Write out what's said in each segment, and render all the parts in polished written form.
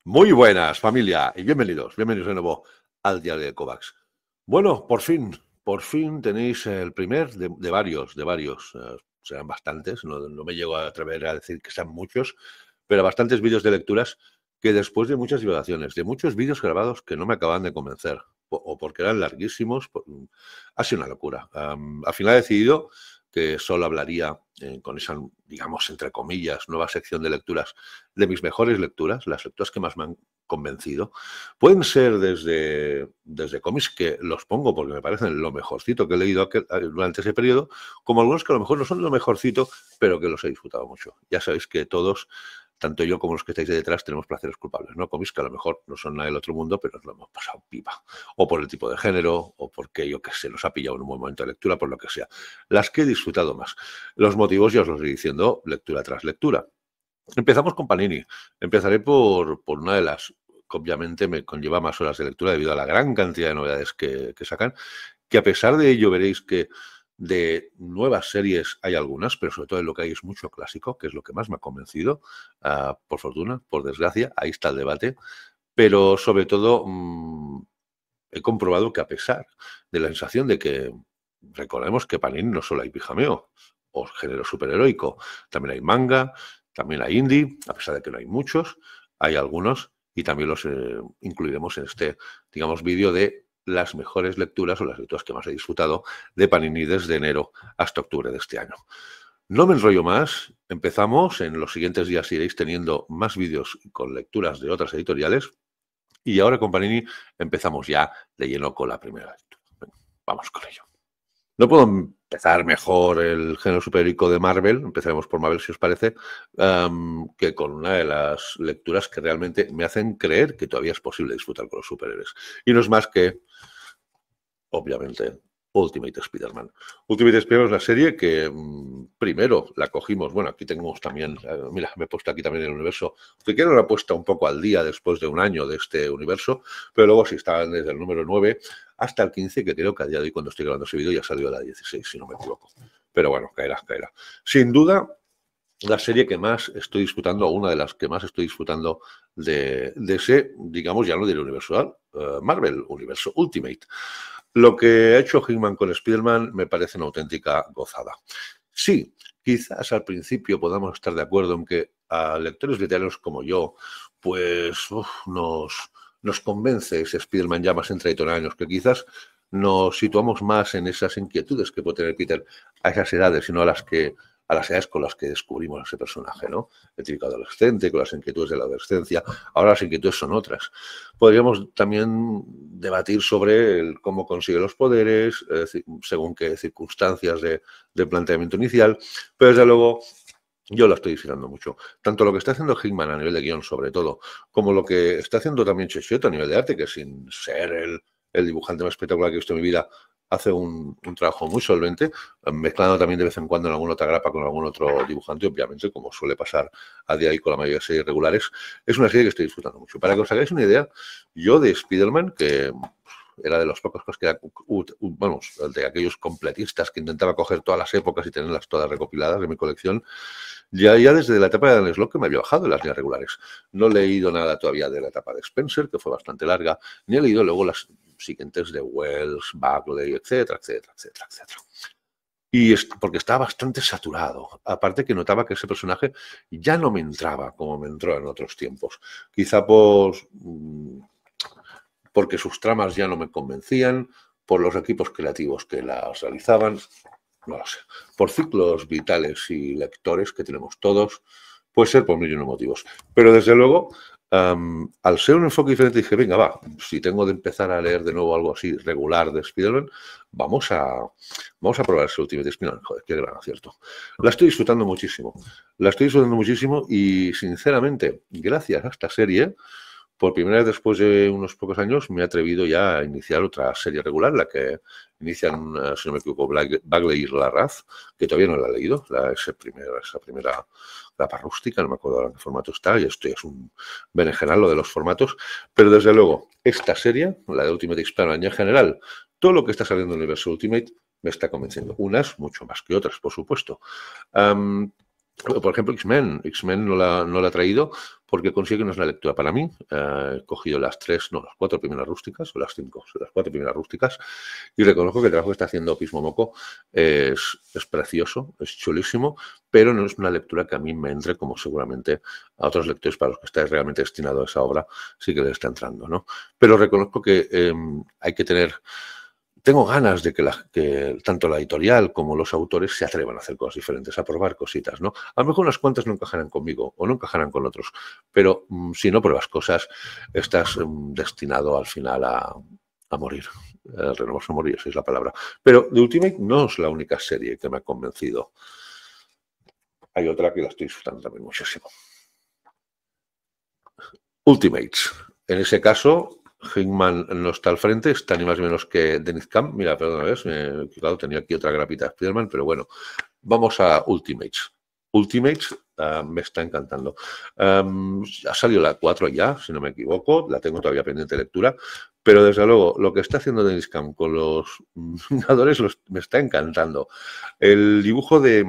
Muy buenas, familia, y bienvenidos de nuevo al Diario de Kovacs. Bueno, por fin tenéis el primer de varios, serán bastantes, no me llego a atrever a decir que sean muchos, pero bastantes vídeos de lecturas que después de muchas divagaciones, de muchos vídeos grabados que no me acaban de convencer, o porque eran larguísimos, ha sido una locura. Al final he decidido que solo hablaría con esa, digamos, entre comillas, nueva sección de lecturas, de mis mejores lecturas, las lecturas que más me han convencido. Pueden ser desde cómics que los pongo porque me parecen lo mejorcito que he leído durante ese periodo, como algunos que a lo mejor no son lo mejorcito, pero que los he disfrutado mucho. Ya sabéis que todos, tanto yo como los que estáis de detrás, tenemos placeres culpables, ¿no? Cómics que a lo mejor no son nada del otro mundo, pero nos lo hemos pasado pipa. O por el tipo de género, o porque, yo qué sé, nos ha pillado en un buen momento de lectura, por lo que sea. Las que he disfrutado más. Los motivos ya os los estoy diciendo lectura tras lectura. Empezamos con Panini. Empezaré por una de las que obviamente me conlleva más horas de lectura debido a la gran cantidad de novedades que sacan, que a pesar de ello veréis que de nuevas series hay algunas, pero sobre todo en lo que hay es mucho clásico, que es lo que más me ha convencido, por fortuna, por desgracia, ahí está el debate, pero sobre todo he comprobado que a pesar de la sensación de que, recordemos que Panini no solo hay pijameo o género superheroico, también hay manga, también hay indie, a pesar de que no hay muchos, hay algunos y también los incluiremos en este, digamos, vídeo de las mejores lecturas o las lecturas que más he disfrutado de Panini desde enero hasta octubre de este año. No me enrollo más, empezamos, en los siguientes días iréis teniendo más vídeos con lecturas de otras editoriales y ahora con Panini empezamos ya de lleno con la primera lectura. Venga, vamos con ello. No puedo empezar mejor el género superhéroico de Marvel, empezaremos por Marvel si os parece, que con una de las lecturas que realmente me hacen creer que todavía es posible disfrutar con los superhéroes. Y no es más que, obviamente, Ultimate Spider-Man. Ultimate Spider-Man es la serie que primero la cogimos, bueno, aquí tenemos también, mira, me he puesto aquí también el universo, que quiero la puesta un poco al día después de un año de este universo, pero luego sí estaban desde el número 9 hasta el 15, que creo que a día de hoy cuando estoy grabando ese vídeo ya salió a la 16, si no me equivoco. Pero bueno, caerá. Sin duda, la serie que más estoy disfrutando, o una de las que más estoy disfrutando de ese, digamos, ya no del universo Marvel, universo Ultimate. Lo que ha hecho Hickman con Spider-Man me parece una auténtica gozada. Sí, quizás al principio podamos estar de acuerdo en que a lectores veteranos como yo, pues nos convence ese Spider-Man ya más en 30 años, que quizás nos situamos más en esas inquietudes que puede tener Peter a esas edades, sino a las edades con las que descubrimos a ese personaje, ¿no? El típico adolescente, con las inquietudes de la adolescencia. Ahora las inquietudes son otras. Podríamos también debatir sobre cómo consigue los poderes, según qué circunstancias de planteamiento inicial, pero desde luego yo lo estoy disfrutando mucho. Tanto lo que está haciendo Hickman a nivel de guión, sobre todo, como lo que está haciendo también Checheto a nivel de arte, que sin ser el dibujante más espectacular que he visto en mi vida, hace un trabajo muy solvente, mezclando también de vez en cuando en alguna otra grapa con algún otro dibujante, obviamente, como suele pasar a día de hoy con la mayoría de series regulares. Es una serie que estoy disfrutando mucho. Para que os hagáis una idea, yo de Spider-Man, que era de los pocos que era, vamos, de aquellos completistas que intentaba coger todas las épocas y tenerlas todas recopiladas en mi colección, ya desde la etapa de Dan Slott que me había bajado en las líneas regulares. No he leído nada todavía de la etapa de Spencer, que fue bastante larga, ni he leído luego las siguientes de Wells, Bagley, etcétera. Y porque estaba bastante saturado. Aparte que notaba que ese personaje ya no me entraba como me entró en otros tiempos. Quizá porque sus tramas ya no me convencían, por los equipos creativos que las realizaban, no lo sé, por ciclos vitales y lectores que tenemos todos, puede ser por millones de motivos. Pero desde luego, al ser un enfoque diferente, dije, venga, va, si tengo de empezar a leer de nuevo algo así regular de Spider-Man, vamos a probar ese Ultimate Spider-Man. Joder, qué gran acierto. La estoy disfrutando muchísimo. Y, sinceramente, gracias a esta serie, por primera vez después de unos pocos años me he atrevido ya a iniciar otra serie regular, la que inician, si no me equivoco, Bagley y Larraz, que todavía no la he leído, esa primera grapa rústica, no me acuerdo ahora en qué formato está, y esto es un berenjenal lo de los formatos, pero desde luego, esta serie, la de Ultimate Spider-Man en general, todo lo que está saliendo en el universo Ultimate me está convenciendo, unas mucho más que otras, por supuesto. Por ejemplo, X-Men. X-Men no la he traído porque consigue que no es una lectura para mí. He cogido las 4 primeras rústicas, o las 5, las 4 primeras rústicas, y reconozco que el trabajo que está haciendo Pismo Moco es precioso, es chulísimo, pero no es una lectura que a mí me entre como seguramente a otros lectores para los que estáis realmente destinado a esa obra sí que les está entrando, ¿no? Pero reconozco que hay que tener... Tengo ganas de que tanto la editorial como los autores se atrevan a hacer cosas diferentes, a probar cositas, ¿no? A lo mejor unas cuantas no encajarán conmigo o no encajarán con otros, pero si no pruebas cosas, estás destinado al final a morir. Renovarse o morir, esa es la palabra. Pero The Ultimate no es la única serie que me ha convencido. Hay otra que la estoy disfrutando también muchísimo. Ultimates. En ese caso, Hickman no está al frente, está ni más ni menos que Dennis Camp. Mira, perdón, ¿ves? Me he equivocado, tenía aquí otra grapita de Spider-Man, pero bueno, vamos a Ultimates. Ultimates me está encantando. Ha salido la 4 ya, si no me equivoco, la tengo todavía pendiente de lectura, pero desde luego lo que está haciendo Dennis Camp con los Vengadores me está encantando. El dibujo de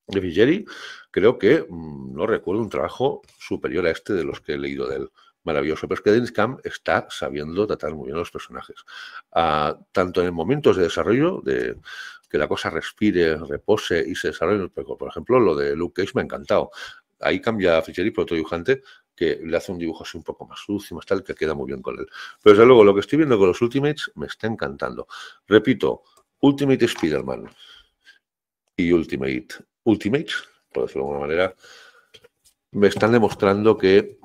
Vigeri, creo que no recuerdo un trabajo superior a este de los que he leído de él. Maravilloso, pero es que Dennis Camp está sabiendo tratar muy bien a los personajes. Tanto en momentos de desarrollo, de que la cosa respire, repose y se desarrolle. Por ejemplo, lo de Luke Cage me ha encantado. Ahí cambia a Ficheri por otro dibujante que le hace un dibujo así un poco más sucio, más tal, que queda muy bien con él. Pero desde luego, lo que estoy viendo con los Ultimates me está encantando. Repito, Ultimate Spider-Man y Ultimates, por decirlo de alguna manera, me están demostrando que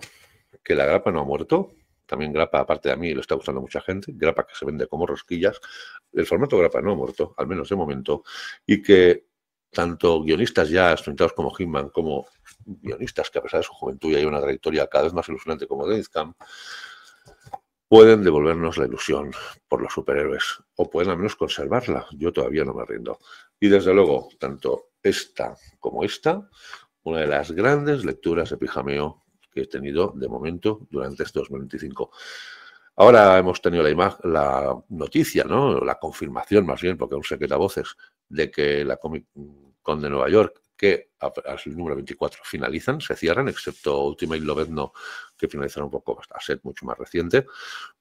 la grapa no ha muerto. También grapa, aparte de a mí, le está gustando a mucha gente. Grapa que se vende como rosquillas. El formato grapa no ha muerto, al menos de momento. Y que tanto guionistas ya estudentados como Hickman, como guionistas que a pesar de su juventud y hay una trayectoria cada vez más ilusionante como Dennis Camp, pueden devolvernos la ilusión por los superhéroes. O pueden al menos conservarla. Yo todavía no me rindo. Y desde luego, tanto esta como esta, una de las grandes lecturas de pijameo que he tenido de momento durante este 2025. Ahora hemos tenido la noticia, ¿no? La confirmación más bien, porque aún secreta voces, de que la Comic Con de Nueva York, que al número 24 finalizan, se cierran, excepto Ultimate Lobezno, que finalizará un poco a ser mucho más reciente.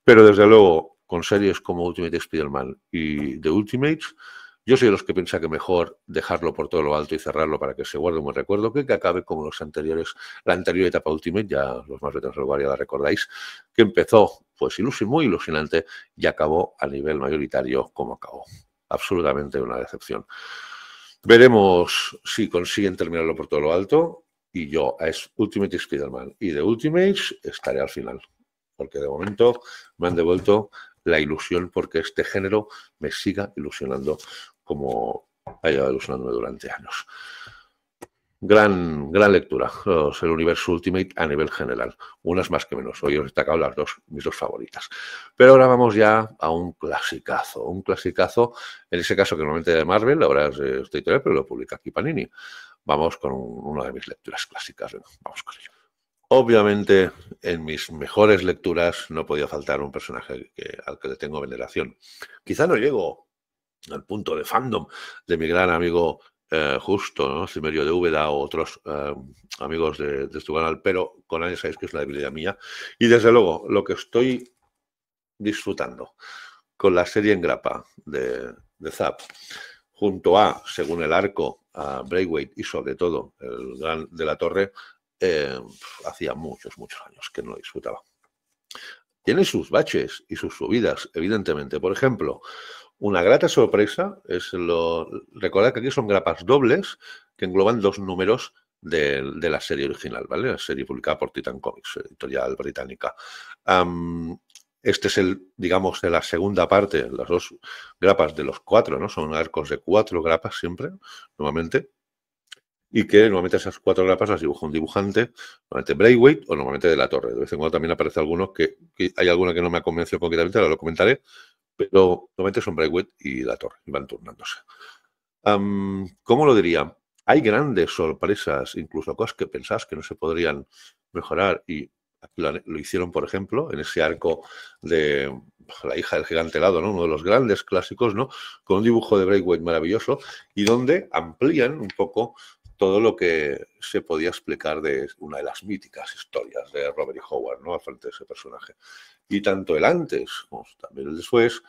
Pero desde luego, con series como Ultimate Spider-Man y The Ultimates, yo soy de los que piensa que mejor dejarlo por todo lo alto y cerrarlo para que se guarde un buen recuerdo que acabe como los anteriores, la anterior etapa Ultimate, ya los más veteranos del lugar ya la recordáis, que empezó pues muy ilusionante y acabó a nivel mayoritario como acabó. Absolutamente una decepción. Veremos si consiguen terminarlo por todo lo alto y yo a Ultimate Spider-Man y The Ultimates estaré al final, porque de momento me han devuelto la ilusión porque este género me siga ilusionando como ha llevado ilusionándome durante años. Gran lectura, el universo Ultimate a nivel general, unas más que menos. Hoy os he destacado mis dos favoritas. Pero ahora vamos ya a un clasicazo, en ese caso que normalmente de Marvel, ahora es de esta editorial, pero lo publica aquí Panini. Vamos con una de mis lecturas clásicas, vamos con ello. Obviamente, en mis mejores lecturas no podía faltar un personaje al que le tengo veneración. Quizá no llego al punto de fandom de mi gran amigo Justo, ¿no? Cimerio de Úbeda o otros amigos de este canal, pero con años sabéis que es una debilidad mía. Y desde luego, lo que estoy disfrutando con la serie en grapa de Zap, junto a, según el arco, a Braithwaite y sobre todo el Gran de la Torre, hacía muchos años que no lo disfrutaba. Tiene sus baches y sus subidas, evidentemente. Por ejemplo, una grata sorpresa es recordad que aquí son grapas dobles que engloban 2 números de la serie original, ¿vale? La serie publicada por Titan Comics, editorial británica. Este es digamos, de la segunda parte, las 2 grapas de los 4, ¿no? Son arcos de 4 grapas siempre, normalmente. Y que normalmente esas 4 grapas las dibuja un dibujante, normalmente Braithwaite o normalmente de la Torre. De vez en cuando también aparece algunos que hay alguna que no me ha convencido concretamente, ahora lo comentaré, pero normalmente son Braithwaite y la Torre, y van turnándose. ¿Cómo lo diría? Hay grandes sorpresas, incluso cosas que pensás que no se podrían mejorar y lo hicieron, por ejemplo, en ese arco de La hija del gigante helado, ¿no? Uno de los grandes clásicos, ¿no? Con un dibujo de Braithwaite maravilloso y donde amplían un poco todo lo que se podía explicar de una de las míticas historias de Robert E. Howard, ¿no? Al frente de ese personaje. Y tanto el antes como también el después,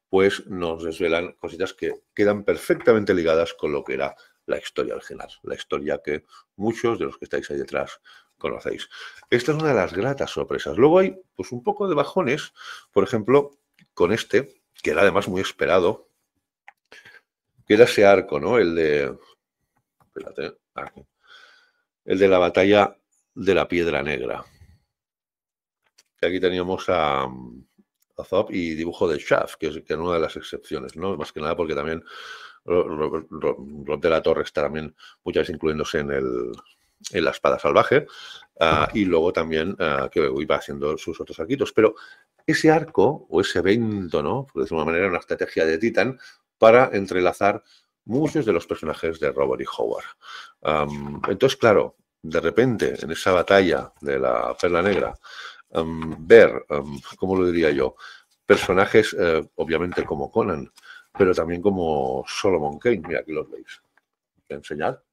pues nos desvelan cositas que quedan perfectamente ligadas con lo que era la historia original, la historia que muchos de los que estáis ahí detrás conocéis. Esta es una de las gratas sorpresas. Luego hay pues un poco de bajones, por ejemplo, con este, que era además muy esperado, que era ese arco, ¿no? El de... Espérate, aquí. El de la batalla de la Piedra Negra. Aquí teníamos a Zop y dibujo de Shaft, que es una de las excepciones, ¿no? Más que nada porque también Rob de la Torre está también muchas veces incluyéndose en la espada salvaje, y luego también que iba haciendo sus otros arquitos. Pero ese arco o ese evento, ¿no? Por decirlo de una manera, una estrategia de Titan para entrelazar muchos de los personajes de Robert E. Howard. Entonces, claro, de repente, en esa batalla de la Perla Negra, ver, ¿cómo lo diría yo? Personajes, obviamente, como Conan, pero también como Solomon Kane. Mira, aquí los veis. Voy a enseñar.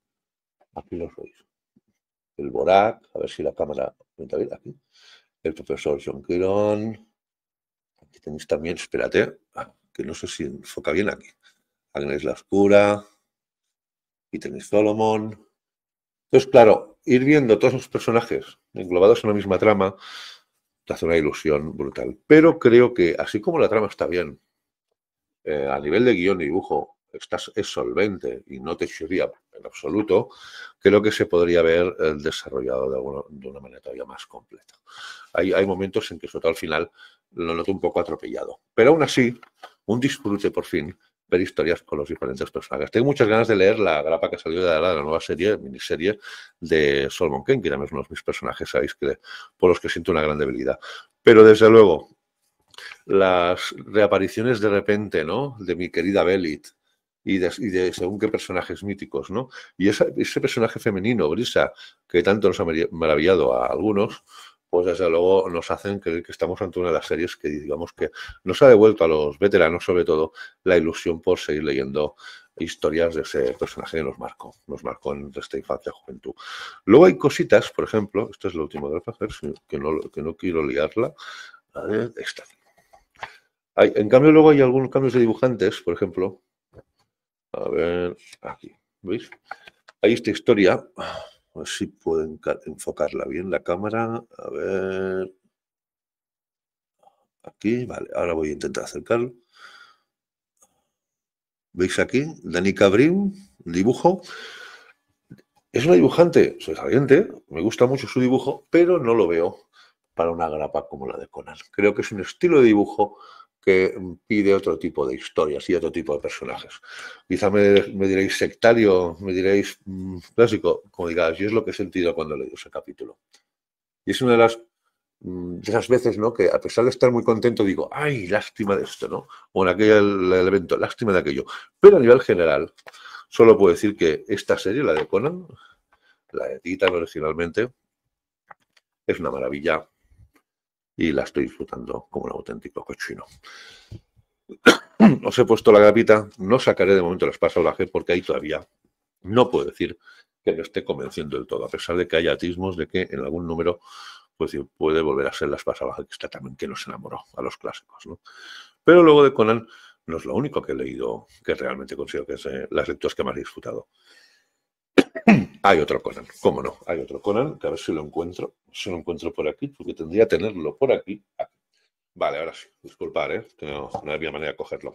Aquí los veis. El Borak, a ver si la cámara... Aquí. El profesor John Kiron. Aquí tenéis también, espérate, que no sé si enfoca bien aquí. Agnes la Oscura. Aquí tenéis Solomon. Entonces, claro, ir viendo todos esos personajes englobados en la misma trama te hace una ilusión brutal. Pero creo que, así como la trama está bien, a nivel de guión y dibujo, es solvente y no te chirría en absoluto, creo que se podría haber desarrollado de una manera todavía más completa. Hay momentos en que, sobre todo al final, lo noto un poco atropellado. Pero aún así, un disfrute por fin ver historias con los diferentes personajes. Tengo muchas ganas de leer la grapa que salió de la nueva serie, miniserie de Solomon Kane, que también es uno de mis personajes, sabéis, por los que siento una gran debilidad. Pero desde luego, las reapariciones de repente, ¿no? De mi querida Belit y de según qué personajes míticos, ¿no? Y ese personaje femenino, Brisa, que tanto nos ha maravillado a algunos, pues desde luego nos hacen creer que estamos ante una de las series que, digamos, que nos ha devuelto a los veteranos, sobre todo, la ilusión por seguir leyendo historias de ese personaje que nos marcó en nuestra infancia y juventud. Luego hay cositas, por ejemplo, esto es lo último de hacer, que no quiero liarla, a ver, esta. En cambio, luego hay algunos cambios de dibujantes, por ejemplo. A ver, aquí, ¿veis? Hay esta historia. A ver si pueden enfocarla bien la cámara. A ver. Aquí, vale. Ahora voy a intentar acercarlo. ¿Veis aquí? Dani Cabrín, dibujo. Es una dibujante sobresaliente, me gusta mucho su dibujo, pero no lo veo para una grapa como la de Conan. Creo que es un estilo de dibujo que pide otro tipo de historias y otro tipo de personajes. Quizá me diréis sectario, me diréis clásico, como digáis, y es lo que he sentido cuando he leído ese capítulo. Y es una de esas veces, ¿no? Que a pesar de estar muy contento, digo, ¡ay, lástima de esto!, ¿no? O en aquel evento, lástima de aquello. Pero a nivel general, solo puedo decir que esta serie, la de Conan, la de Titan originalmente, es una maravilla y la estoy disfrutando como un auténtico cochino. Os he puesto la grapita, no sacaré de momento la espada salvaje porque ahí todavía no puedo decir que me esté convenciendo del todo, a pesar de que hay atismos de que en algún número pues, puede volver a ser la espada salvaje que está también que nos enamoró a los clásicos, ¿no? Pero luego de Conan no es lo único que he leído que realmente considero que es las lecturas que más he disfrutado. Hay otro Conan, cómo no, hay otro Conan, que a ver si lo encuentro por aquí, porque tendría que tenerlo por aquí. Vale, ahora sí, disculpad, no había manera de cogerlo.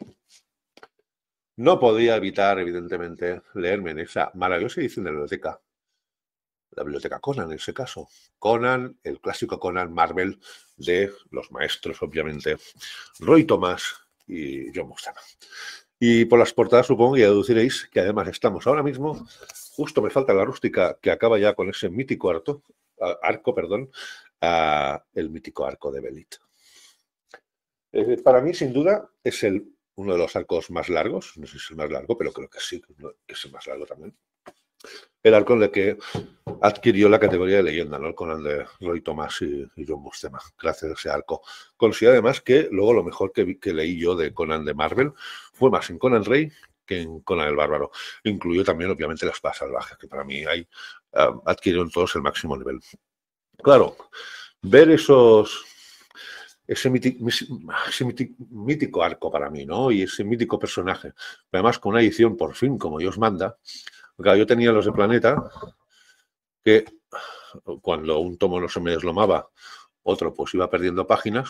No podía evitar, evidentemente, leerme en esa maravillosa edición de la biblioteca Conan en ese caso. Conan, el clásico Conan Marvel de los maestros, obviamente, Roy Thomas y John Buscema. Y por las portadas supongo que ya deduciréis que además estamos ahora mismo, justo me falta la rústica que acaba ya con ese mítico arco, el mítico arco de Belit. Para mí, sin duda, es uno de los arcos más largos, no sé si es el más largo, pero creo que sí, que es el más largo también. El arco en el que adquirió la categoría de leyenda, ¿no? El Conan de Roy Thomas y John Buscema, gracias a ese arco. Considero además que luego lo mejor que leí yo de Conan de Marvel fue más en Conan Rey que en Conan el Bárbaro. Incluyo también, obviamente, las espadas salvajes, que para mí adquirieron todos el máximo nivel. Claro, ver ese mítico arco para mí, ¿no? Y ese mítico personaje, además con una edición por fin como Dios manda. Claro, yo tenía los de Planeta, que cuando un tomo no se me deslomaba, otro pues iba perdiendo páginas.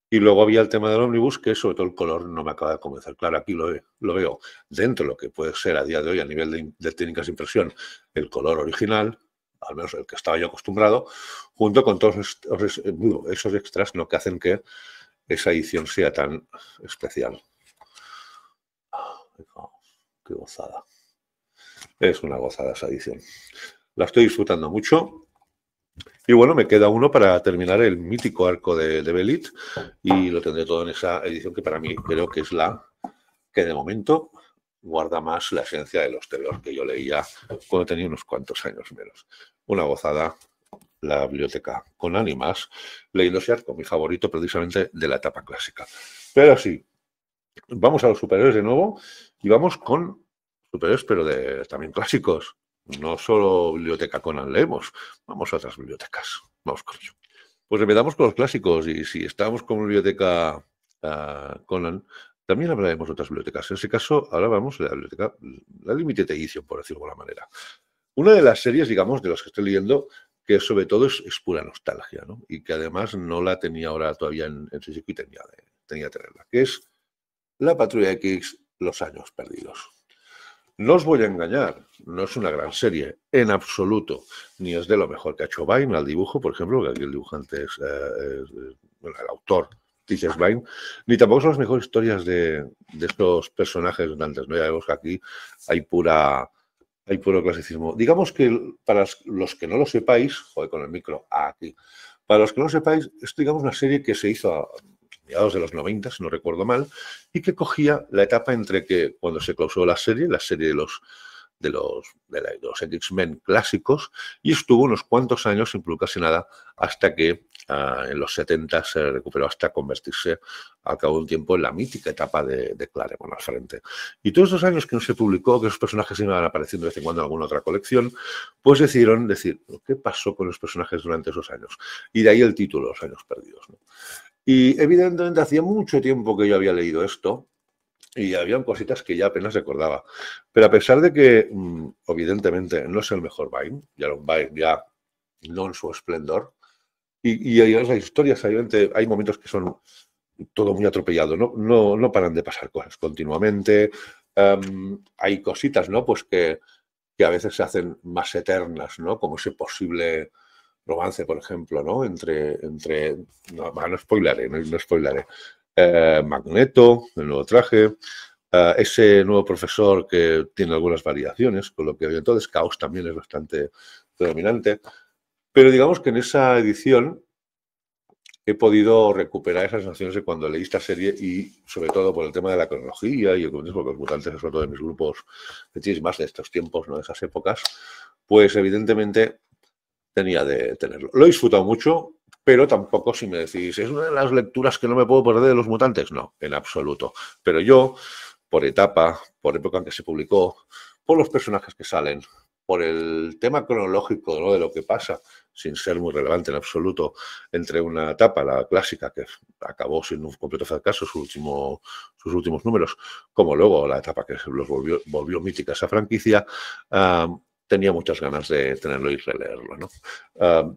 Y luego había el tema del ómnibus, que sobre todo el color no me acaba de convencer. Claro, aquí lo veo dentro de lo que puede ser a día de hoy a nivel de técnicas de impresión, el color original, al menos el que estaba yo acostumbrado, junto con todos esos extras, ¿no?, que hacen que esa edición sea tan especial. Qué gozada. Es una gozada esa edición. La estoy disfrutando mucho. Y bueno, me queda uno para terminar el mítico arco de Belit, y lo tendré todo en esa edición que para mí creo que es la que de momento guarda más la esencia de los Taylor que yo leía cuando tenía unos cuantos años menos. Una gozada, la biblioteca con ánimas, leyendo ese arco, mi favorito precisamente de la etapa clásica. Pero sí, vamos a los superhéroes de nuevo y vamos con superhéroes, pero también clásicos. No solo Biblioteca Conan leemos, vamos a otras bibliotecas. Vamos con ello. Pues empezamos con los clásicos, y si estamos con Biblioteca Conan, también hablaremos de otras bibliotecas. En ese caso, ahora vamos a la biblioteca, la Limited Edition, por decirlo de alguna manera. Una de las series, digamos, de las que estoy leyendo, que sobre todo es pura nostalgia, ¿no? Y que además no la tenía ahora todavía en físico y tenía que tenerla, que es La Patrulla X, Los Años Perdidos. No os voy a engañar, no es una gran serie, en absoluto, ni es de lo mejor que ha hecho Vine al dibujo, por ejemplo, que aquí el dibujante es bueno, el autor, dices Vine, ni tampoco son las mejores historias de estos personajes de antes, ¿no? Ya vemos que aquí hay puro clasicismo. Digamos que para los que no lo sepáis, joder, con el micro aquí, para los que no lo sepáis, es, digamos, una serie que se hizo a mediados de los 90, si no recuerdo mal, y que cogía la etapa entre que cuando se clausuró la serie de los X-Men clásicos, y estuvo unos cuantos años sin publicarse nada hasta que en los 70 se recuperó hasta convertirse al cabo de un tiempo en la mítica etapa de Claremont al frente. Y todos esos años que no se publicó, que esos personajes iban apareciendo de vez en cuando en alguna otra colección, pues decidieron decir, ¿qué pasó con los personajes durante esos años? Y de ahí el título, Los Años Perdidos, ¿no? Y evidentemente hacía mucho tiempo que yo había leído esto y habían cositas que ya apenas recordaba. Pero a pesar de que, evidentemente, no es el mejor Vine, ya un Vine ya no en su esplendor, y hay las historias, hay momentos que son todo muy atropellado, no paran de pasar cosas continuamente. Hay cositas, ¿no? Pues que a veces se hacen más eternas, ¿no? Como ese posible romance, por ejemplo, ¿no? No spoilaré, no spoilaré. Magneto, el nuevo traje, ese nuevo profesor que tiene algunas variaciones, con lo que entonces Caos también es bastante predominante. Pero digamos que en esa edición he podido recuperar esas sensaciones de cuando leí esta serie, y sobre todo por el tema de la cronología y el comunismo, porque los mutantes es otro de mis grupos más de estos tiempos, ¿no? De esas épocas, pues evidentemente tenía de tenerlo. Lo he disfrutado mucho, pero tampoco, si me decís, ¿es una de las lecturas que no me puedo perder de los mutantes? No, en absoluto. Pero yo, por etapa, por época en que se publicó, por los personajes que salen, por el tema cronológico, ¿no?, de lo que pasa, sin ser muy relevante en absoluto, entre una etapa, la clásica, que acabó siendo un completo fracaso sus últimos números, como luego la etapa que los volvió mítica esa franquicia, tenía muchas ganas de tenerlo y releerlo, ¿no?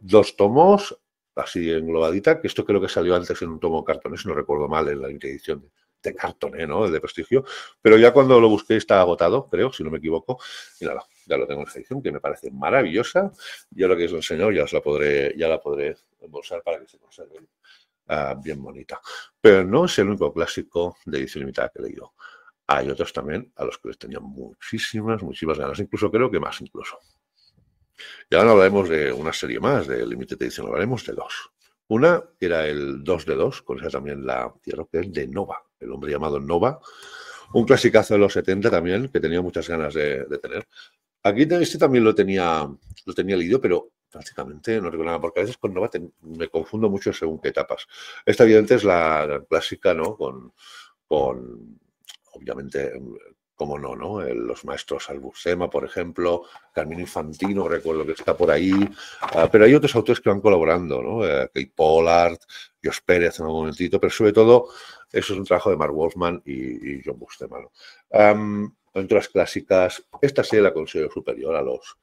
2 tomos, así englobadita, que esto creo que salió antes en un tomo cartonés, si no recuerdo mal, en la edición de cartoné, ¿no?, el de prestigio, pero ya cuando lo busqué está agotado, creo, si no me equivoco, y nada, ya lo tengo en esta edición, que me parece maravillosa. Yo lo que os enseño ya la podré embolsar para que se conserve bien bonita. Pero no es el único clásico de edición limitada que he leído. Hay otros también a los que les tenía muchísimas ganas, incluso creo que más incluso. Y ahora hablaremos de una serie más de Limited Edition, hablaremos de 2. Una era el 2 de 2, con esa también creo que es de Nova, el hombre llamado Nova, un clasicazo de los 70 también, que tenía muchas ganas de tener. Aquí este también lo tenía leído, pero prácticamente no recuerdo nada, porque a veces con Nova me confundo mucho según qué etapas. Esta evidentemente es la clásica, ¿no? Con obviamente, como no, ¿no? Los maestros Albucema, por ejemplo, Carmine Infantino, recuerdo que está por ahí, pero hay otros autores que van colaborando, ¿no? Kate Pollard, Josh Pérez en algún momentito, pero sobre todo eso es un trabajo de Mark Wolfman y John Buscema, ¿no? Aventuras clásicas, esta serie la considero superior a los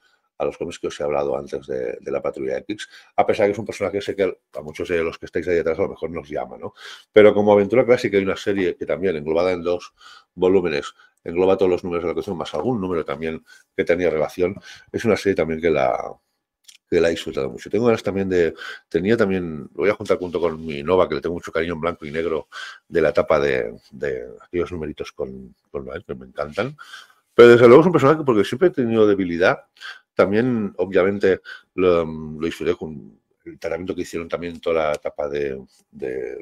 cómics que os he hablado antes de la Patrulla X, a pesar de que es un personaje que sé que a muchos de los que estáis ahí detrás a lo mejor nos llama, ¿no? Pero como aventura clásica hay una serie que también, englobada en 2 volúmenes, engloba todos los números de la colección, más algún número también que tenía relación, es una serie también que la he disfrutado mucho. Tengo ganas también tenía también, lo voy a juntar junto con mi Nova, que le tengo mucho cariño en blanco y negro, de la etapa de aquellos numeritos con Noel, que me encantan. Pero desde luego es un personaje porque siempre he tenido debilidad. También, obviamente, lo disfruté con el tratamiento que hicieron también en toda la etapa de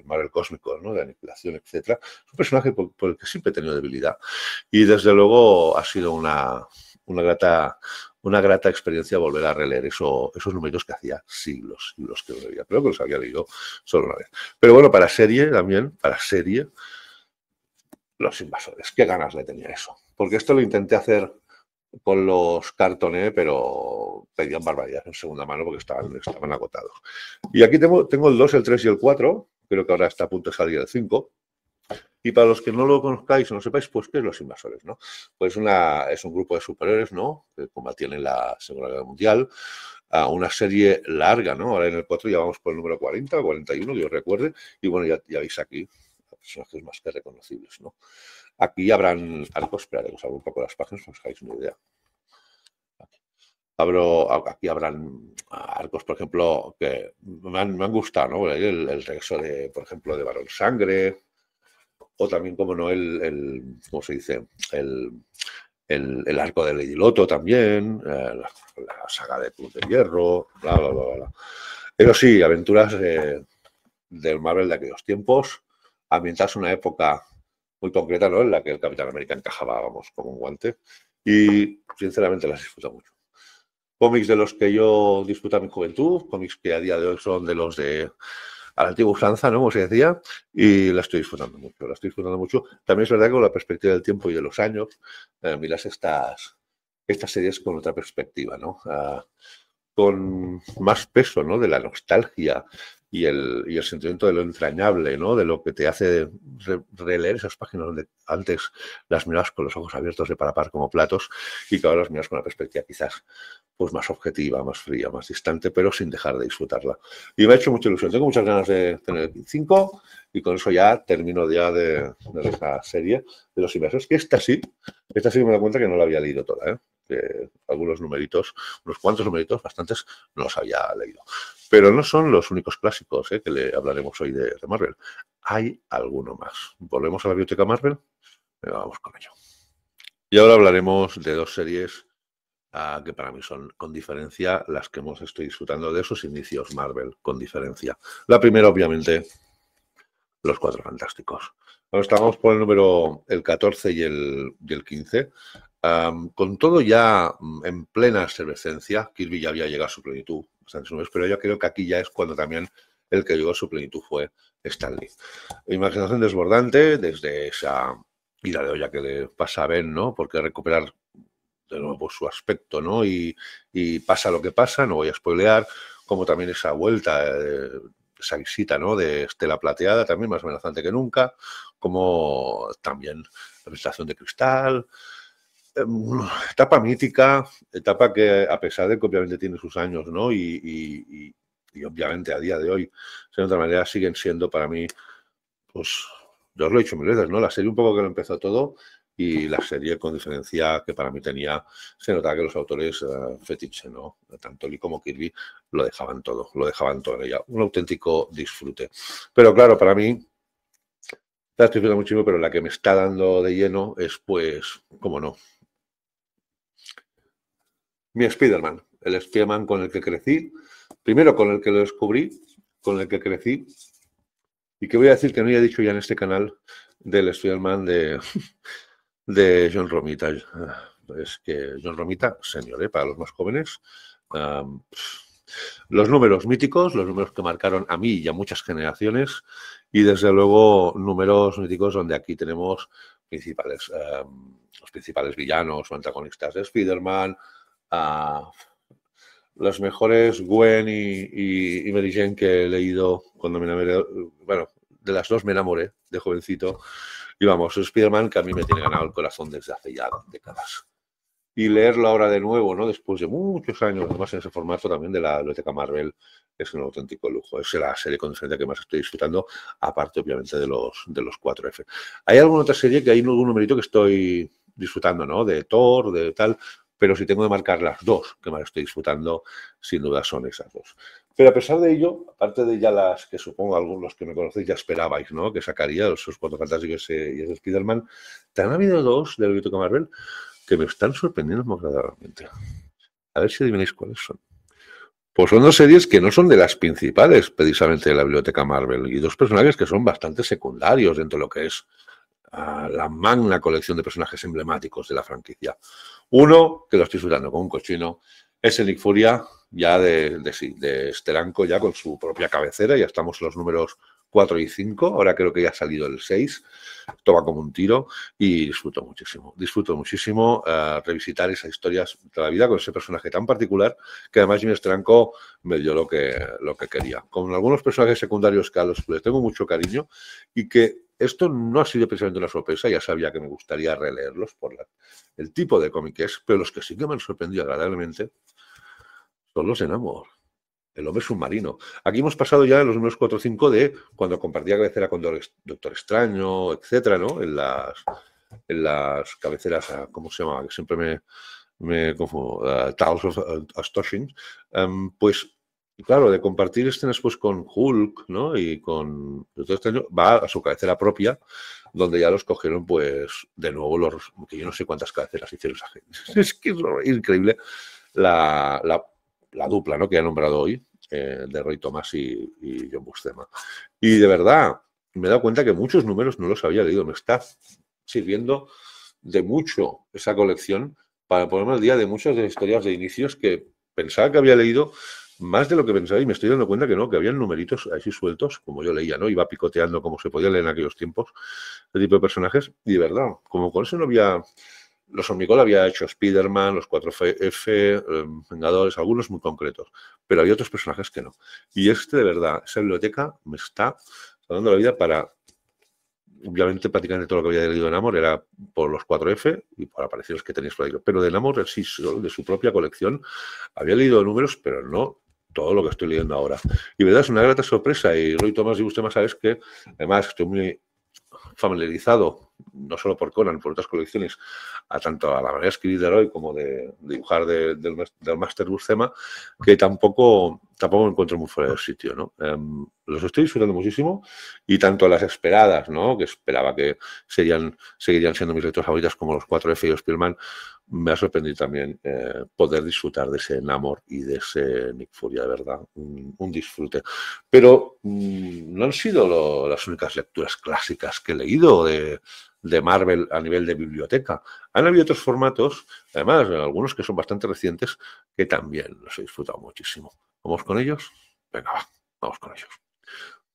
Marvel Cósmico, ¿no? De aniquilación, etcétera. Es un personaje por el que siempre he tenido debilidad. Y desde luego ha sido una grata experiencia volver a releer esos números que hacía siglos que no leía. Creo que los había leído solo una vez. Pero bueno, para serie también, Los Invasores. Qué ganas le tenía eso. Porque esto lo intenté hacer con los Cartoné, pero pedían barbaridades en segunda mano porque estaban agotados. Y aquí tengo el 2, el 3 y el 4. Creo que ahora está a punto de salir el 5. Y para los que no lo conozcáis o no sepáis, pues, ¿qué es Los Invasores? ¿No? Pues es un grupo de superhéroes, ¿no? Que combatían en la Segunda Guerra Mundial. Una serie larga, ¿no? Ahora en el 4 ya vamos por el número 40 o 41, que yo recuerde. Y bueno, ya veis aquí personajes más que reconocibles, ¿no? Aquí habrán arcos, esperaré que os abro un poco las páginas para que os hagáis una idea. Aquí habrán arcos, por ejemplo, que me han gustado, ¿no? El regreso de, por ejemplo, de Barón Sangre, o también, como no, ¿cómo se dice? El arco de Lady Loto también, la saga de Cruz de Hierro, bla, bla, bla, bla. Pero sí, aventuras del Marvel de aquellos tiempos, ambientadas en una época muy concreta, ¿no? En la que el Capitán América encajaba, vamos, como un guante. Y sinceramente las disfruto mucho. Cómics de los que yo disfruto en mi juventud, cómics que a día de hoy son de los de a la antigua usanza, ¿no? Como se decía, y la estoy disfrutando mucho. También es verdad que con la perspectiva del tiempo y de los años, miras estas series con otra perspectiva, ¿no? Con más peso, ¿no? De la nostalgia y el sentimiento de lo entrañable, ¿no? De lo que te hace releer esas páginas donde antes las mirabas con los ojos abiertos de par a par como platos y que ahora las miras con una perspectiva quizás pues más objetiva, más fría, más distante, pero sin dejar de disfrutarla. Y me ha hecho mucha ilusión. Tengo muchas ganas de tener el 5 y con eso ya termino ya de esa serie de Los Invasores, que esta sí me da cuenta que no la había leído toda, ¿eh? Que algunos numeritos, unos cuantos numeritos, bastantes, no los había leído. Pero no son los únicos clásicos que le hablaremos hoy de Marvel. Hay alguno más. ¿Volvemos a la biblioteca Marvel? Venga, vamos con ello. Y ahora hablaremos de 2 series que para mí son, con diferencia, las que estoy disfrutando de esos inicios Marvel, con diferencia. La primera, obviamente, Los Cuatro Fantásticos. Ahora estamos por el 14 y el 15. Con todo ya en plena efervescencia, Kirby ya había llegado a su plenitud, pero yo creo que aquí ya es cuando también el que llegó a su plenitud fue Stan Lee. Imaginación desbordante, desde esa ida de olla que le pasa a Ben, ¿no? Porque recuperar de nuevo su aspecto, ¿no? Y pasa lo que pasa, no voy a spoilear, como también esa vuelta, esa visita, ¿no? De Estela Plateada, también más amenazante que nunca, como también la presentación de Cristal. Etapa mítica, etapa que a pesar de que obviamente tiene sus años, ¿no? Y obviamente a día de hoy, de otra manera, siguen siendo para mí, pues, yo os lo he dicho mil veces, ¿no? La serie un poco que lo empezó todo y la serie con diferencia que para mí se notaba que los autores fetiche, ¿no? Tanto Lee como Kirby lo dejaban todo en ella. Un auténtico disfrute. Pero claro, para mí, la estoy viendo muchísimo, pero la que me está dando de lleno es, pues, cómo no, mi Spider-Man, el Spider-Man con el que crecí, primero con el que lo descubrí, con el que crecí, y que voy a decir que no he dicho ya en este canal del Spider-Man de John Romita. Es que John Romita, señor, para los más jóvenes. Los números míticos, los números que marcaron a mí y a muchas generaciones, y desde luego números míticos donde aquí tenemos los principales villanos o antagonistas de Spider-Man, las mejores Gwen y Mary Jane que he leído cuando me enamoré, bueno, de las dos me enamoré de jovencito, y vamos, Spider-Man que a mí me tiene ganado el corazón desde hace ya décadas. Y leerlo ahora de nuevo, ¿no? Después de muchos años, además en ese formato también de la Biblioteca Marvel, es un auténtico lujo. Es la serie con diferencia que más estoy disfrutando, aparte, obviamente, de los 4F. Hay alguna otra serie que hay algún numerito que estoy disfrutando, ¿no? De Thor, de tal, pero si tengo de marcar las dos que más estoy disfrutando, sin duda son esas dos. Pero a pesar de ello, aparte de ya las que supongo algunos que me conocéis ya esperabais, ¿no? Que sacaría, esos Cuatro Fantásticos y ese Spider-Man, también ha habido dos de la Biblioteca Marvel que me están sorprendiendo muy agradablemente. A ver si adivináis cuáles son. Pues son dos series que no son de las principales, precisamente, de la Biblioteca Marvel, y dos personajes que son bastante secundarios dentro de lo que es la magna colección de personajes emblemáticos de la franquicia. Uno, que lo estoy disfrutando con un cochino, es el Nick Furia, ya de Steranko, ya con su propia cabecera, ya estamos en los números 4 y 5, ahora creo que ya ha salido el 6, toma como un tiro y disfruto muchísimo revisitar esas historias de la vida con ese personaje tan particular que además Jimmy Steranko me dio lo que quería. Con algunos personajes secundarios que a los que les tengo mucho cariño y que esto no ha sido precisamente una sorpresa, ya sabía que me gustaría releerlos por el tipo de cómic que es, pero los que sí que me han sorprendido agradablemente son los de Namor. El hombre submarino. Aquí hemos pasado ya en los números 4 o 5 de cuando compartía cabecera con Doctor Extraño, etcétera, ¿no? En las cabeceras, ¿cómo se llama? Que siempre me confundo, Tales of Astonishing. Pues, claro, de compartir escenas pues con Hulk, ¿no? Y con Doctor Extraño, va a su cabecera propia, donde ya los cogieron, pues, de nuevo, que yo no sé cuántas cabeceras hicieron esa gente. Es que es increíble la dupla, ¿no? Que he nombrado hoy, de Roy Thomas y John Buscema. Y de verdad, me he dado cuenta que muchos números no los había leído. Me está sirviendo de mucho esa colección para ponerme al día de muchas de las historias de inicios que pensaba que había leído más de lo que pensaba y me estoy dando cuenta que no, que habían numeritos así sueltos, como yo leía, ¿no? Iba picoteando como se podía leer en aquellos tiempos, ese tipo de personajes. Y de verdad, como con eso no había... Los Omnicol había hecho Spider-Man, los 4F, Vengadores, algunos muy concretos, pero había otros personajes que no. Y de verdad, esa biblioteca me está dando la vida para, obviamente, prácticamente todo lo que había leído de Namor era por los 4F y por apariciones que tenéis por ahí. Pero de Namor, sí, de su propia colección, había leído números, pero no todo lo que estoy leyendo ahora. Y verdad, es una grata sorpresa. Y Roy Thomas y usted más sabes que, además, estoy muy familiarizado, no solo por Conan, por otras colecciones, tanto a la manera de escribir de Roy como de dibujar del Máster Buscema, que tampoco me encuentro muy fuera del sitio, ¿no? Los estoy disfrutando muchísimo y tanto las esperadas, ¿no? Que esperaba que seguirían siendo mis lecturas favoritas como los 4F y los Spider-Man, me ha sorprendido también poder disfrutar de ese Namor y de ese Nick Furia, de verdad, un disfrute. Pero no han sido las únicas lecturas clásicas que he leído de Marvel a nivel de biblioteca. Han habido otros formatos, además, algunos que son bastante recientes, que también los he disfrutado muchísimo. ¿Vamos con ellos? Venga, vamos con ellos.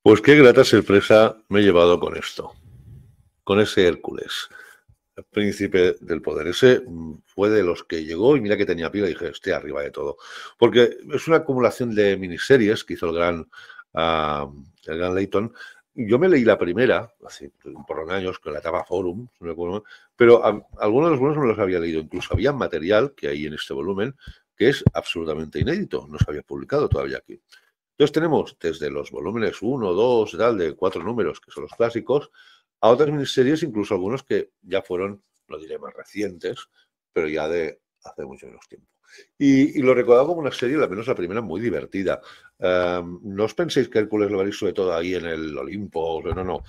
Pues qué grata sorpresa me he llevado con esto, con ese Hércules, el príncipe del poder. Ese fue de los que llegó y mira que tenía pila y dije, esté arriba de todo. Porque es una acumulación de miniseries que hizo el gran Layton. Yo me leí la primera, hace por años, con la etapa Forum, no me acuerdo, pero algunos de los buenos no me los había leído. Incluso había material que hay en este volumen que es absolutamente inédito, no se había publicado todavía aquí. Entonces tenemos desde los volúmenes 1, 2, tal, de 4 números, que son los clásicos, a otras miniseries, incluso algunos que ya fueron, no diré más recientes, pero ya de hace mucho menos tiempo. Y lo recordaba como una serie, al menos la primera, muy divertida. No os penséis que Hércules lo veréis sobre todo ahí en el Olimpo, no.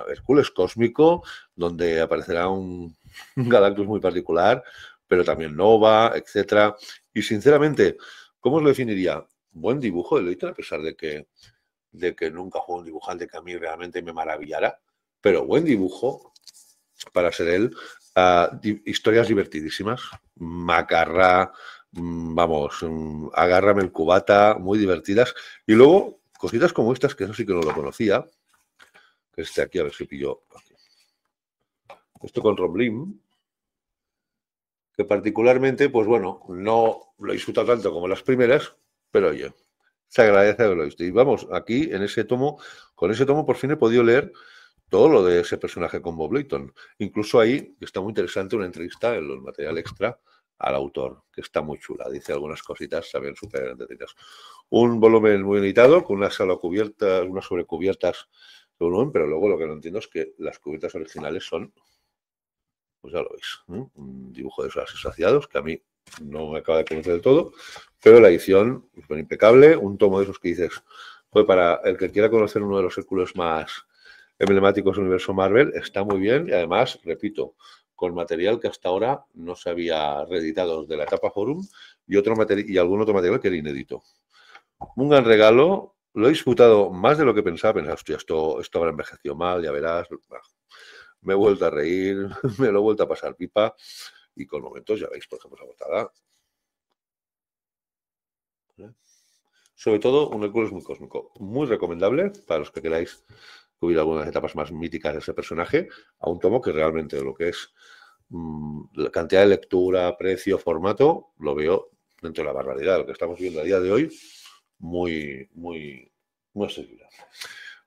Hércules cósmico, donde aparecerá un Galactus muy particular, pero también Nova, etcétera. Y sinceramente, ¿cómo os lo definiría? Buen dibujo de Layton, a pesar de que nunca fue un dibujante que a mí realmente me maravillara, pero buen dibujo para ser él. Historias divertidísimas, macarra, vamos, agárrame el cubata, muy divertidas. Y luego, cositas como estas, que eso sí que no lo conocía, que aquí, a ver si pillo. esto con Rob Lim, que particularmente, pues bueno, no lo he disfrutado tanto como las primeras, pero oye, se agradece haberlo visto. Y vamos, aquí en ese tomo, con ese tomo por fin he podido leer todo lo de ese personaje con Bob Layton. Incluso ahí está muy interesante una entrevista en el material extra al autor, que está muy chula. Dice algunas cositas también súper entretenidas. Un volumen muy editado, con unas sobrecubiertas de volumen, pero luego lo que no entiendo es que las cubiertas originales son, pues ya lo veis, ¿no? Un dibujo de esos asociados que a mí no me acaba de conocer del todo, pero la edición es muy impecable, un tomo de esos que dices, pues para el que quiera conocer uno de los círculos más emblemáticos del universo Marvel, está muy bien y además, repito, con material que hasta ahora no se había reeditado de la etapa Forum y, y algún otro material que era inédito. Un gran regalo, lo he disfrutado más de lo que pensaba, hostia, esto habrá envejecido mal, ya verás. Me he vuelto a reír, me lo he vuelto a pasar pipa y con momentos, ya veis, por ejemplo, esa portada. Sobre todo, un Hércules muy cósmico. Muy recomendable para los que queráis cubrir algunas etapas más míticas de ese personaje, a un tomo que realmente lo que es la cantidad de lectura, precio, formato, lo veo dentro de la barbaridad. Lo que estamos viendo a día de hoy, muy accesible.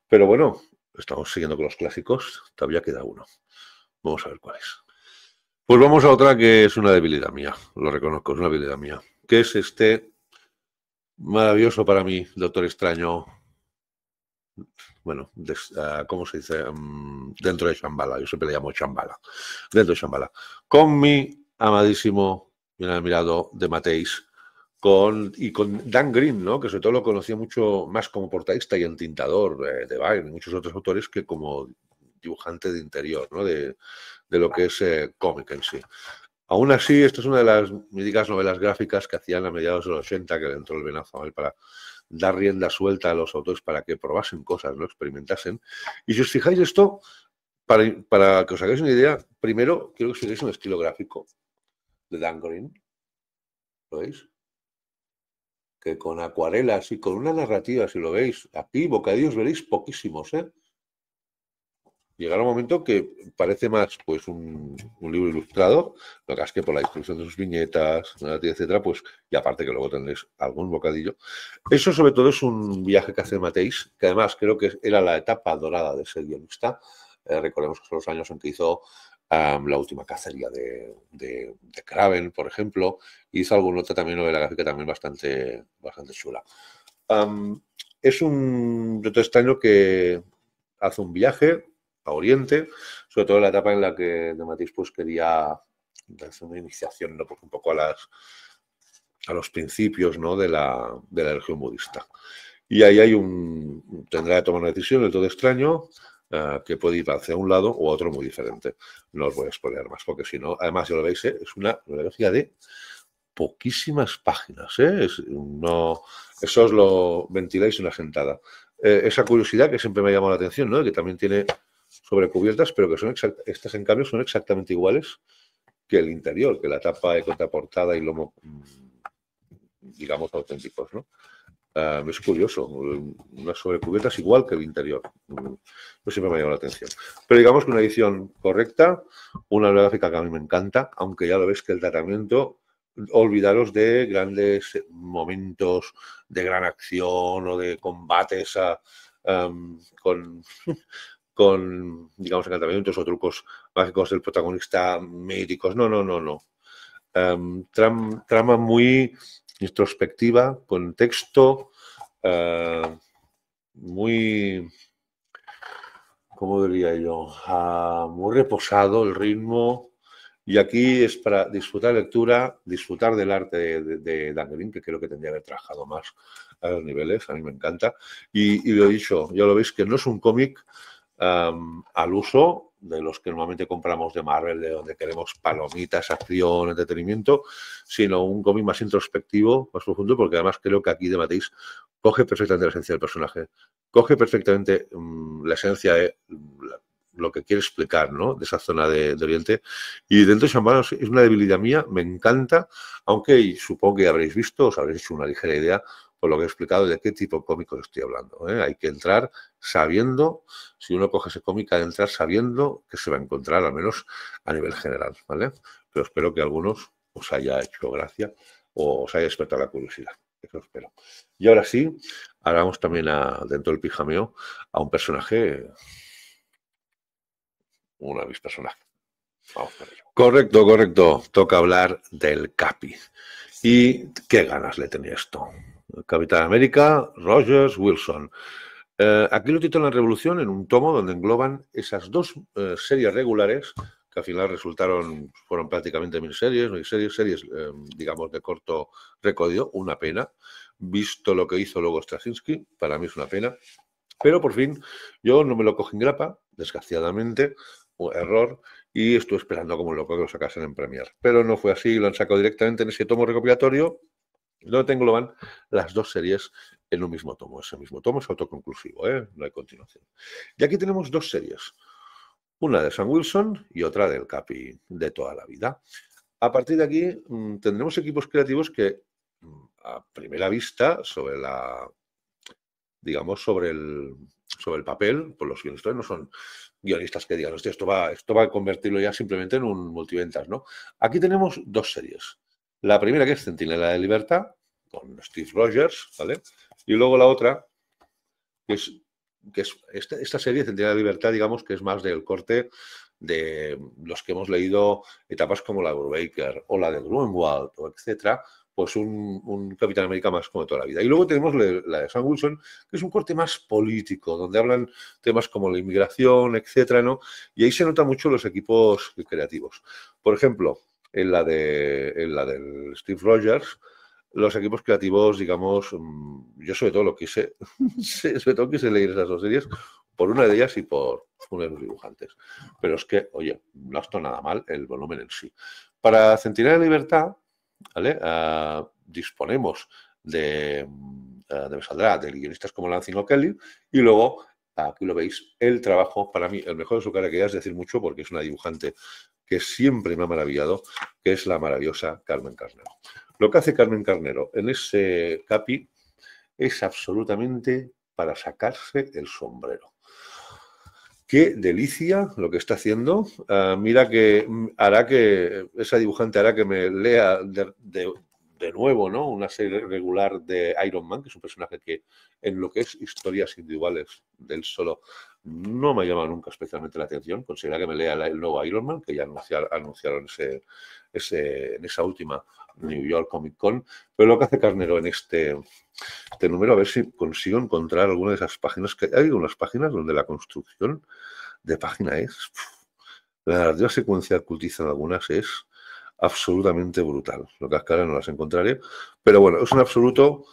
Pero bueno, estamos siguiendo con los clásicos, todavía queda uno. Vamos a ver cuál es. Pues vamos a otra que es una debilidad mía, lo reconozco, es una debilidad mía, que es este maravilloso para mí, Doctor Extraño, bueno, ¿cómo se dice? Dentro de Shambhala, yo siempre le llamo Shambhala, dentro de Shambhala, con mi amadísimo, bien admirado, de Mateis, y con Dan Green, ¿no? Que sobre todo lo conocía mucho más como portadista y entintador de Byrne y muchos otros autores que como dibujante de interior, ¿no? De lo que es cómic en sí. Aún así, esta es una de las míticas novelas gráficas que hacían a mediados de los 80, que entró el venazo para dar rienda suelta a los autores para que probasen cosas, ¿no? Experimentasen. Y si os fijáis esto, para que os hagáis una idea, primero quiero que os fijéis un estilo gráfico de Dan Green. ¿Lo veis? Que con acuarelas y con una narrativa, si lo veis, aquí bocadillos veréis poquísimos, ¿eh? Llegará un momento que parece más pues un libro ilustrado, lo que es que por la distribución de sus viñetas, etcétera, pues, y aparte que luego tendréis algún bocadillo. Eso sobre todo es un viaje que hace Mateis, que además creo que era la etapa dorada de ese guionista. Recordemos que son los años en que hizo La última cacería de Kraven, por ejemplo, y hizo alguna otra también novela gráfica también bastante chula. Es un reto extraño que hace un viaje a Oriente, sobre todo en la etapa en la que de Mateis pues quería hacer una iniciación, ¿no? Pues un poco a los principios, ¿no? de la religión budista. Y ahí tendrá que tomar una decisión del todo extraño que puede ir hacia un lado o otro muy diferente. No os voy a spoilear más, porque si no, además ya lo veis, es una bibliografía de poquísimas páginas, eso os lo ventiláis en una sentada. Esa curiosidad que siempre me ha llamado la atención, ¿no? Que también tiene sobrecubiertas, pero que estas en cambio son exactamente iguales que el interior, que la tapa de contraportada y lomo, digamos, auténticos, ¿no? Es curioso, unas sobrecubiertas igual que el interior. No siempre me ha llamado la atención. Pero digamos que una edición correcta, una gráfica que a mí me encanta, aunque ya lo ves que el tratamiento, olvidaros de grandes momentos de gran acción o de combates con, digamos, encantamientos o trucos mágicos del protagonista míticos. No. Trama muy introspectiva, con texto muy, ¿cómo diría yo? Muy reposado el ritmo. Y aquí es para disfrutar lectura, disfrutar del arte de Dan Green, que creo que tendría que haber trabajado más a los niveles, a mí me encanta. Y lo he dicho, ya lo veis que no es un cómic al uso de los que normalmente compramos de Marvel, de donde queremos palomitas, acción, entretenimiento, sino un cómic más introspectivo, más profundo, porque además creo que aquí de Mateis coge perfectamente la esencia del personaje, coge perfectamente la esencia de lo que quiere explicar, ¿no? De esa zona de Oriente. Y dentro de Shambhala es una debilidad mía, me encanta, aunque supongo que habréis visto, os habréis hecho una ligera idea, por lo que he explicado de qué tipo de cómicos estoy hablando. Hay que entrar sabiendo, si uno coge ese cómic, hay que entrar sabiendo que se va a encontrar, al menos a nivel general, ¿vale? Pero espero que a algunos os haya hecho gracia o os haya despertado la curiosidad. Eso espero. Y ahora sí, hablamos también dentro del pijameo a un personaje, uno de mis personajes. Vamos con ello. Correcto, correcto. Toca hablar del Capi. ¿Y qué ganas le tenía esto? Capitán América, Rogers, Wilson. Aquí lo titulan Revolución en un tomo donde engloban esas dos series regulares que al final fueron prácticamente miniseries, series, digamos, de corto recorrido. Una pena. Visto lo que hizo luego Straczynski, para mí es una pena. Pero por fin yo no me lo cogí en grapa, desgraciadamente, error, y estuve esperando como loco que lo sacasen en Premiere. Pero no fue así, lo han sacado directamente en ese tomo recopilatorio, donde engloban las dos series en un mismo tomo. Ese mismo tomo es autoconclusivo, no hay continuación. Y aquí tenemos dos series, una de Sam Wilson y otra del Capi de toda la vida. A partir de aquí tendremos equipos creativos que a primera vista, sobre el papel, pues los guionistas no son guionistas que digan, hostia, esto va a convertirlo ya simplemente en un multiventas, ¿no? Aquí tenemos dos series. La primera, que es Centinela de Libertad, con Steve Rogers, ¿vale? Y luego la otra, que es esta serie, Centinela de Libertad, digamos que es más del corte de los que hemos leído etapas como la de Brubaker o la de Grunwald, o etcétera, pues un Capitán América más como toda la vida. Y luego tenemos la de Sam Wilson, que es un corte más político, donde hablan temas como la inmigración, etcétera, ¿no? Y ahí se notan mucho los equipos creativos. Por ejemplo, en la del Steve Rogers, los equipos creativos, digamos, yo sobre todo quise leer esas dos series por una de ellas y por uno de los dibujantes. Pero es que, oye, no está nada mal el volumen en sí. Para Centinela de Libertad, ¿vale? Disponemos me saldrá de guionistas como Lansing O'Kelly, y luego, aquí lo veis, el trabajo, para mí, el mejor de su cara, que ya es decir mucho, porque es una dibujante que siempre me ha maravillado, que es la maravillosa Carmen Carnero. Lo que hace Carmen Carnero en ese Capi es absolutamente para sacarse el sombrero. Qué delicia lo que está haciendo. Mira que hará que esa dibujante hará que me lea de nuevo, ¿no? Una serie regular de Iron Man, que es un personaje que en lo que es historias individuales del solo no me ha llamado nunca especialmente la atención. Considera que me lea el nuevo Iron Man, que ya anunciaron en esa última New York Comic Con. Pero lo que hace Carnero en este número, a ver si consigo encontrar alguna de esas páginas, que hay unas páginas donde la construcción de página la narrativa secuencial que utilizan algunas es absolutamente brutal. Lo que ahora no las encontraré, pero bueno, es un absoluto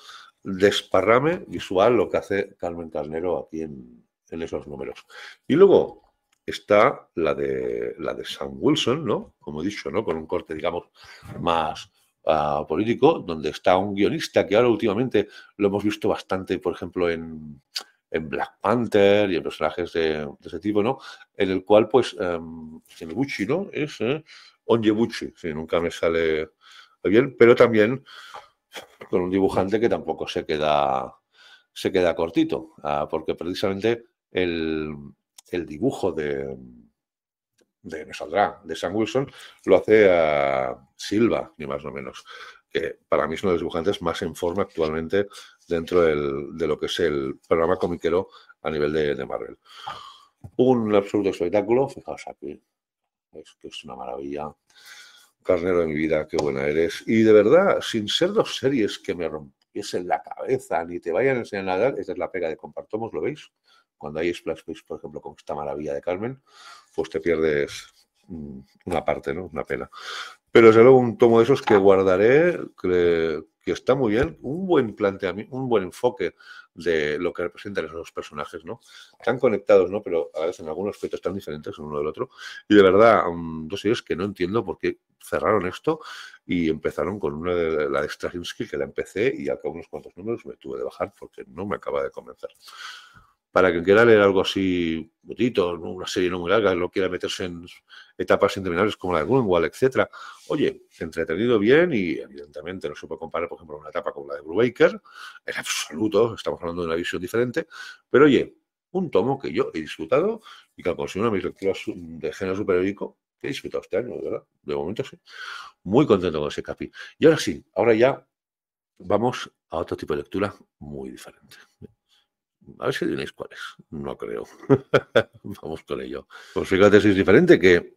desparrame visual lo que hace Carmen Carnero aquí en esos números. Y luego está la de Sam Wilson, ¿no? Como he dicho, ¿no? Con un corte, digamos, más político, donde está un guionista que ahora últimamente lo hemos visto bastante, por ejemplo, en Black Panther y en personajes de ese tipo, ¿no? En el cual, pues, Bucci, ¿no? Es Onyebuchi, sí, nunca me sale bien, pero también con un dibujante que tampoco se queda cortito, porque precisamente el dibujo me saldrá, de Sam Wilson, lo hace Silva, ni más ni menos, que para mí es uno de los dibujantes más en forma actualmente dentro de lo que es el programa comiquero a nivel de Marvel. Un absoluto espectáculo, fijaos aquí, es una maravilla. Carnero de mi vida, qué buena eres. Y de verdad, sin ser dos series que me rompiesen la cabeza, ni te vayan a enseñar nada, esta es la pega de Compartomos, ¿lo veis? Cuando hay splash page, por ejemplo, con esta maravilla de Carmen, pues te pierdes una parte, ¿no? Una pena. Pero desde luego un tomo de esos que guardaré, que está muy bien, un buen planteamiento, un buen enfoque de lo que representan esos dos personajes, ¿no? Tan conectados, ¿no? Pero a veces en algunos aspectos tan diferentes uno del otro. Y de verdad, dos series que no entiendo por qué cerraron esto y empezaron con una de la de Straczynski, que la empecé y al cabo de unos cuantos números me tuve de bajar porque no me acaba de convencer. para quien quiera leer algo así, bonito, una serie no muy larga, no quiera meterse en etapas interminables como la de Grunwald, etcétera. Oye, entretenido bien y evidentemente no se puede comparar, por ejemplo, una etapa como la de Brubaker, en absoluto, estamos hablando de una visión diferente, pero oye, un tomo que yo he disfrutado y que considero una de mis lecturas de género superheroico que he disfrutado este año, de verdad, de momento sí. Muy contento con ese capi. Y ahora sí, ahora ya vamos a otro tipo de lectura muy diferente. A ver si adivináis cuál es. No creo. Vamos con ello. Pues fíjate si es diferente que,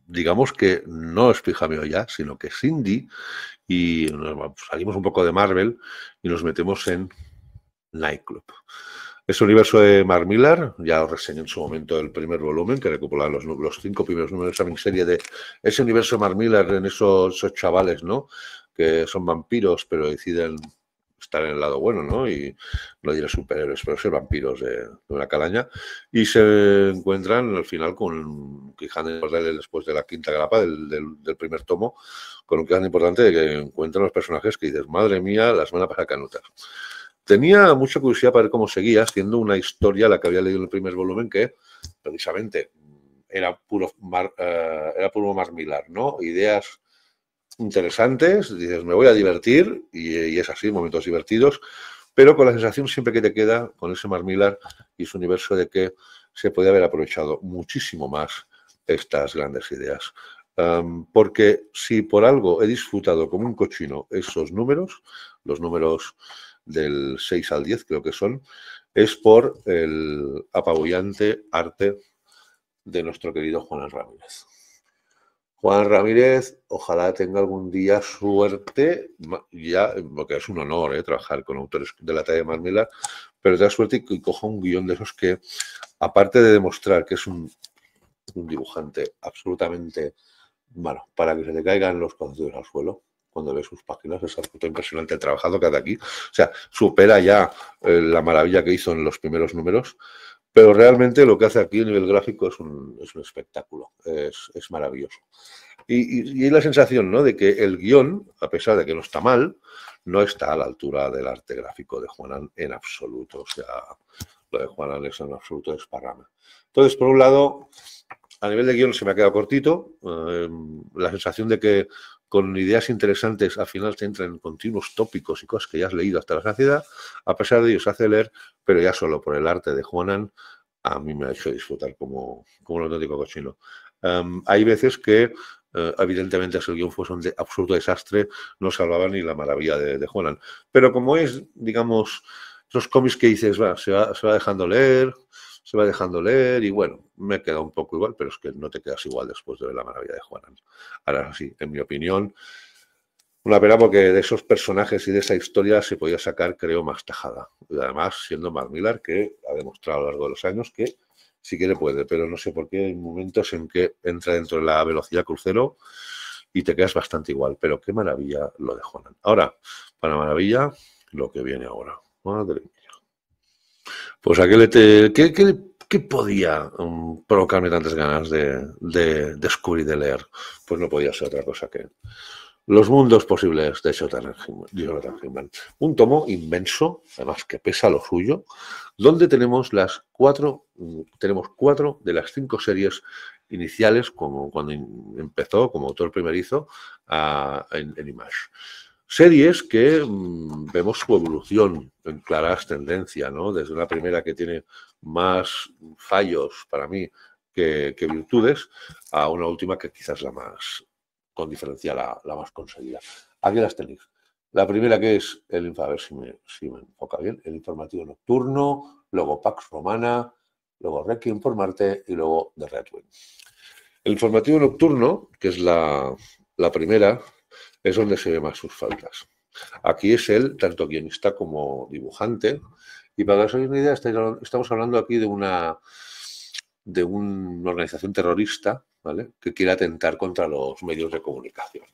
digamos que no es Pijameo ya, sino que es indie y salimos un poco de Marvel y nos metemos en Nightclub. Es el universo de Mark Millar, ya os reseñé en su momento el primer volumen, que recopilaba los 5 primeros números de esa miniserie de ese universo de Mark Millar en esos chavales, ¿no? Que son vampiros, pero deciden estar en el lado bueno, ¿no? Y no diré superhéroes, pero ser vampiros de una calaña. Y se encuentran al final con un quijano después de la quinta grapa del primer tomo, con un quijano importante de que encuentran los personajes que dices, madre mía, las van a pasar canutas. Tenía mucha curiosidad para ver cómo seguía, siendo una historia la que había leído en el primer volumen que precisamente era puro Mark Millar, ¿no? Ideas interesantes, dices, me voy a divertir y es así, momentos divertidos, pero con la sensación siempre que te queda con ese Mark Millar y su universo de que se podía haber aprovechado muchísimo más estas grandes ideas. Porque si por algo he disfrutado como un cochino esos números, los números del 6 al 10 creo que son, es por el apabullante arte de nuestro querido Juan Ramírez. Juan Ramírez, ojalá tenga algún día suerte, ya, porque es un honor trabajar con autores de la talla de Mark Millar, pero te da suerte y coja un guión de esos que, aparte de demostrar que es un dibujante absolutamente, bueno, para que se te caigan los calzoncillos al suelo cuando ves sus páginas, es absolutamente impresionante el trabajado que hace aquí. O sea, supera ya la maravilla que hizo en los primeros números, pero realmente lo que hace aquí a nivel gráfico es un espectáculo, es maravilloso. Y la sensación, ¿no?, de que el guión, a pesar de que no está mal, no está a la altura del arte gráfico de Juanan en absoluto. O sea, lo de Juanan es en absoluto desparrama. Entonces, por un lado, a nivel de guión se me ha quedado cortito. La sensación de que con ideas interesantes al final te entran en continuos tópicos y cosas que ya has leído hasta la saciedad. A pesar de ello se hace leer, pero ya solo por el arte de Juanan, a mí me ha hecho disfrutar como un auténtico cochino. Hay veces que, evidentemente, si el guión fuese un absoluto desastre, no salvaba ni la maravilla de Juanan. Pero como es, digamos, esos cómics que dices, se va dejando leer, se va dejando leer y bueno, me queda un poco igual, pero es que no te quedas igual después de ver la maravilla de Juanan. Ahora sí, en mi opinión, una pena porque de esos personajes y de esa historia se podía sacar, creo, más tajada. Y además, siendo Mark Millar, que ha demostrado a lo largo de los años que sí que le puede, pero no sé por qué hay momentos en que entra dentro de la velocidad crucero y te quedas bastante igual. Pero qué maravilla lo de Juanan. Ahora, para maravilla, lo que viene ahora. Madre mía. Pues a ¿qué podía provocarme tantas ganas de descubrir, de leer? Pues no podía ser otra cosa que Los mundos posibles de Jonathan Hickman. Un tomo inmenso, además que pesa lo suyo, donde tenemos tenemos 4 de las 5 series iniciales, como cuando empezó como autor primerizo en Image. Series que vemos su evolución en clara ascendencia, ¿no? Desde una primera que tiene más fallos para mí que virtudes, a una última que quizás la más, con diferencia, la más conseguida. Aquí las tenéis. La primera, que es a ver si me enfoca bien, el informativo nocturno, luego Pax Romana, luego Requiem por Marte y luego The Red Wing. El informativo nocturno, que es la primera, es donde se ve más sus faltas. Aquí es él, tanto guionista como dibujante, y para que os hagáis una idea, estamos hablando aquí de una organización terrorista, ¿vale?, que quiere atentar contra los medios de comunicación.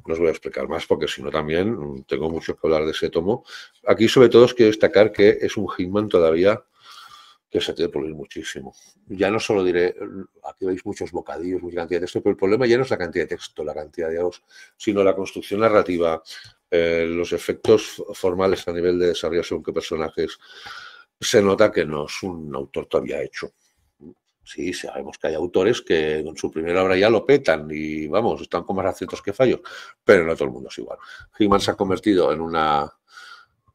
No os voy a explicar más porque si no también tengo mucho que hablar de ese tomo. Aquí sobre todo os quiero destacar que es un Hickman todavía que se tiene que pulir muchísimo. Ya no solo diré, aquí veis muchos bocadillos, mucha cantidad de texto, pero el problema ya no es la cantidad de texto, la cantidad de diálogos, sino la construcción narrativa, los efectos formales a nivel de desarrollo según qué personajes. se nota que no es un autor todavía hecho. Sí, sabemos que hay autores que con su primera obra ya lo petan y, vamos, están con más aciertos que fallos, pero no todo el mundo es igual. Hickman se ha convertido en un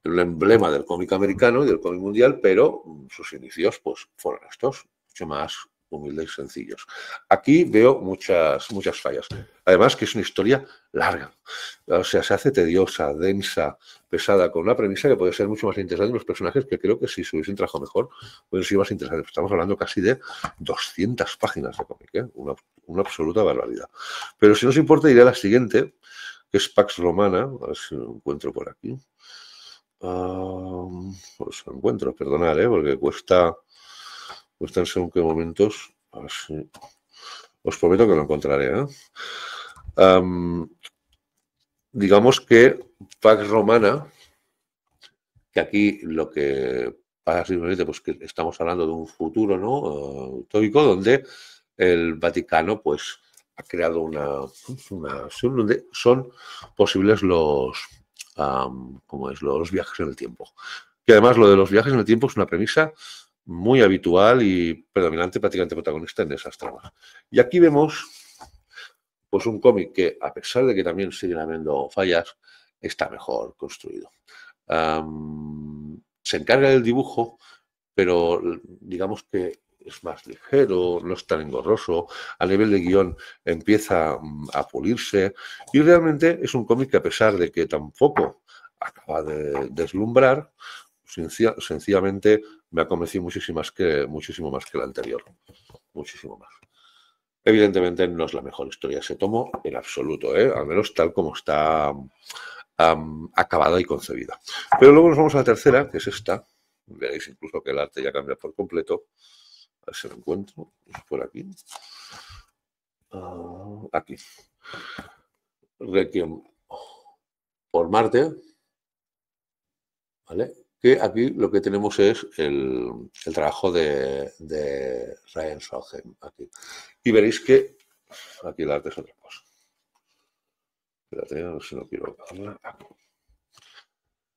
emblema del cómic americano y del cómic mundial, pero sus inicios pues, fueron estos, mucho más humildes y sencillos. Aquí veo muchas fallas. Además que es una historia larga. O sea, se hace tediosa, densa, pesada, con una premisa que puede ser mucho más interesante en los personajes, que creo que si se hubiesen trabajado mejor, pueden ser más interesantes. Estamos hablando casi de 200 páginas de cómic, ¿eh? Una absoluta barbaridad. Pero si no os importa, iré a la siguiente, que es Pax Romana, a ver si lo encuentro por aquí. Pues lo encuentro, perdonad, porque cuesta en según qué momentos. A ver si... Os prometo que lo encontraré. Digamos que Pax Romana, que aquí lo que pasa simplemente, pues que estamos hablando de un futuro, ¿no? Utópico, donde el Vaticano, pues, ha creado una donde son posibles los viajes en el tiempo. Que además lo de los viajes en el tiempo es una premisa muy habitual y predominante, prácticamente protagonista en esas tramas. Y aquí vemos pues un cómic que, a pesar de que también siguen habiendo fallas, está mejor construido. Se encarga del dibujo, pero digamos que es más ligero, no es tan engorroso, a nivel de guión empieza a pulirse y realmente es un cómic que, a pesar de que tampoco acaba de deslumbrar, sencillamente me ha convencido muchísimo más que el anterior. Muchísimo más. Evidentemente no es la mejor historia de ese tomo en absoluto, al menos tal como está acabada y concebida. Pero luego nos vamos a la tercera, que es esta. Veréis incluso que el arte ya cambia por completo. A ver si lo encuentro. Es por aquí. Aquí. Requiem por Marte. ¿Vale? Que aquí lo que tenemos es el trabajo de Ryan Solheim. Aquí. Y veréis que aquí el arte es otra cosa. Espérate, a ver si no quiero acabarla.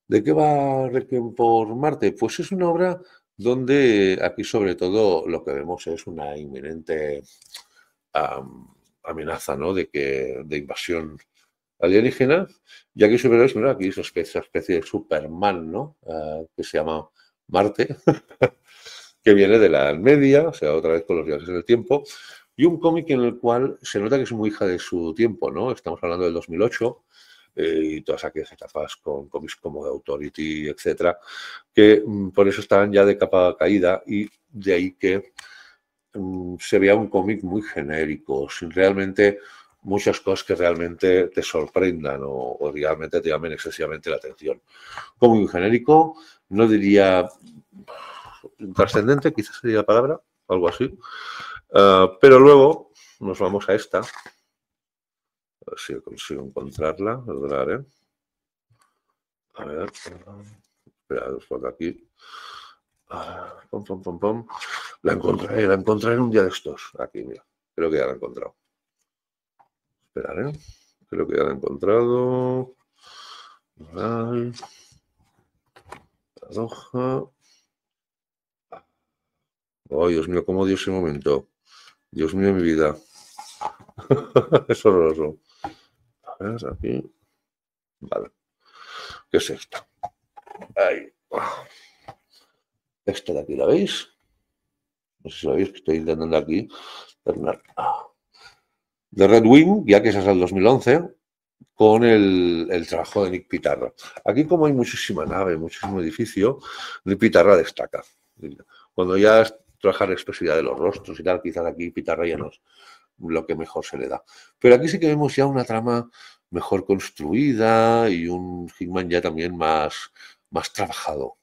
¿De qué va Requiem por Marte? Pues es una obra donde aquí sobre todo lo que vemos es una inminente amenaza, ¿no? de invasión alienígena. Y aquí sobre todo, aquí es esa especie de Superman, ¿no? Que se llama Marte, que viene de la Edad Media, o sea, otra vez con los viajes en el tiempo, y un cómic en el cual se nota que es muy hija de su tiempo, ¿no? Estamos hablando del 2008, y todas aquellas etapas con cómics como The Authority, etcétera, que por eso estaban ya de capa caída, y de ahí que se vea un cómic muy genérico, sin realmente muchas cosas que realmente te sorprendan o realmente te llamen excesivamente la atención. Como muy genérico, no diría trascendente, quizás sería la palabra, algo así. Pero luego nos vamos a esta. A ver si consigo encontrarla. Perdonad, A ver. Espera, por aquí. Pom, pom, pom, pom. La encontraré un día de estos. Aquí, mira. Creo que ya la he encontrado. Esperad, Creo que ya la he encontrado. Paradoja. Oh, Dios mío, cómo dio ese momento. Dios mío, mi vida. Es horroroso. A ver, aquí. Vale. ¿Qué es esto? Ahí. Esto de aquí, ¿la veis? No sé si lo veis, que estoy intentando aquí. De Red Wing, ya que esa es el 2011, con el trabajo de Nick Pitarra. Aquí, como hay muchísima nave, muchísimo edificio, Nick Pitarra destaca. Cuando ya trabaja la expresividad de los rostros y tal, quizás aquí Pitarra ya no es lo que mejor se le da. Pero aquí sí que vemos ya una trama mejor construida y un Hickman ya también más trabajado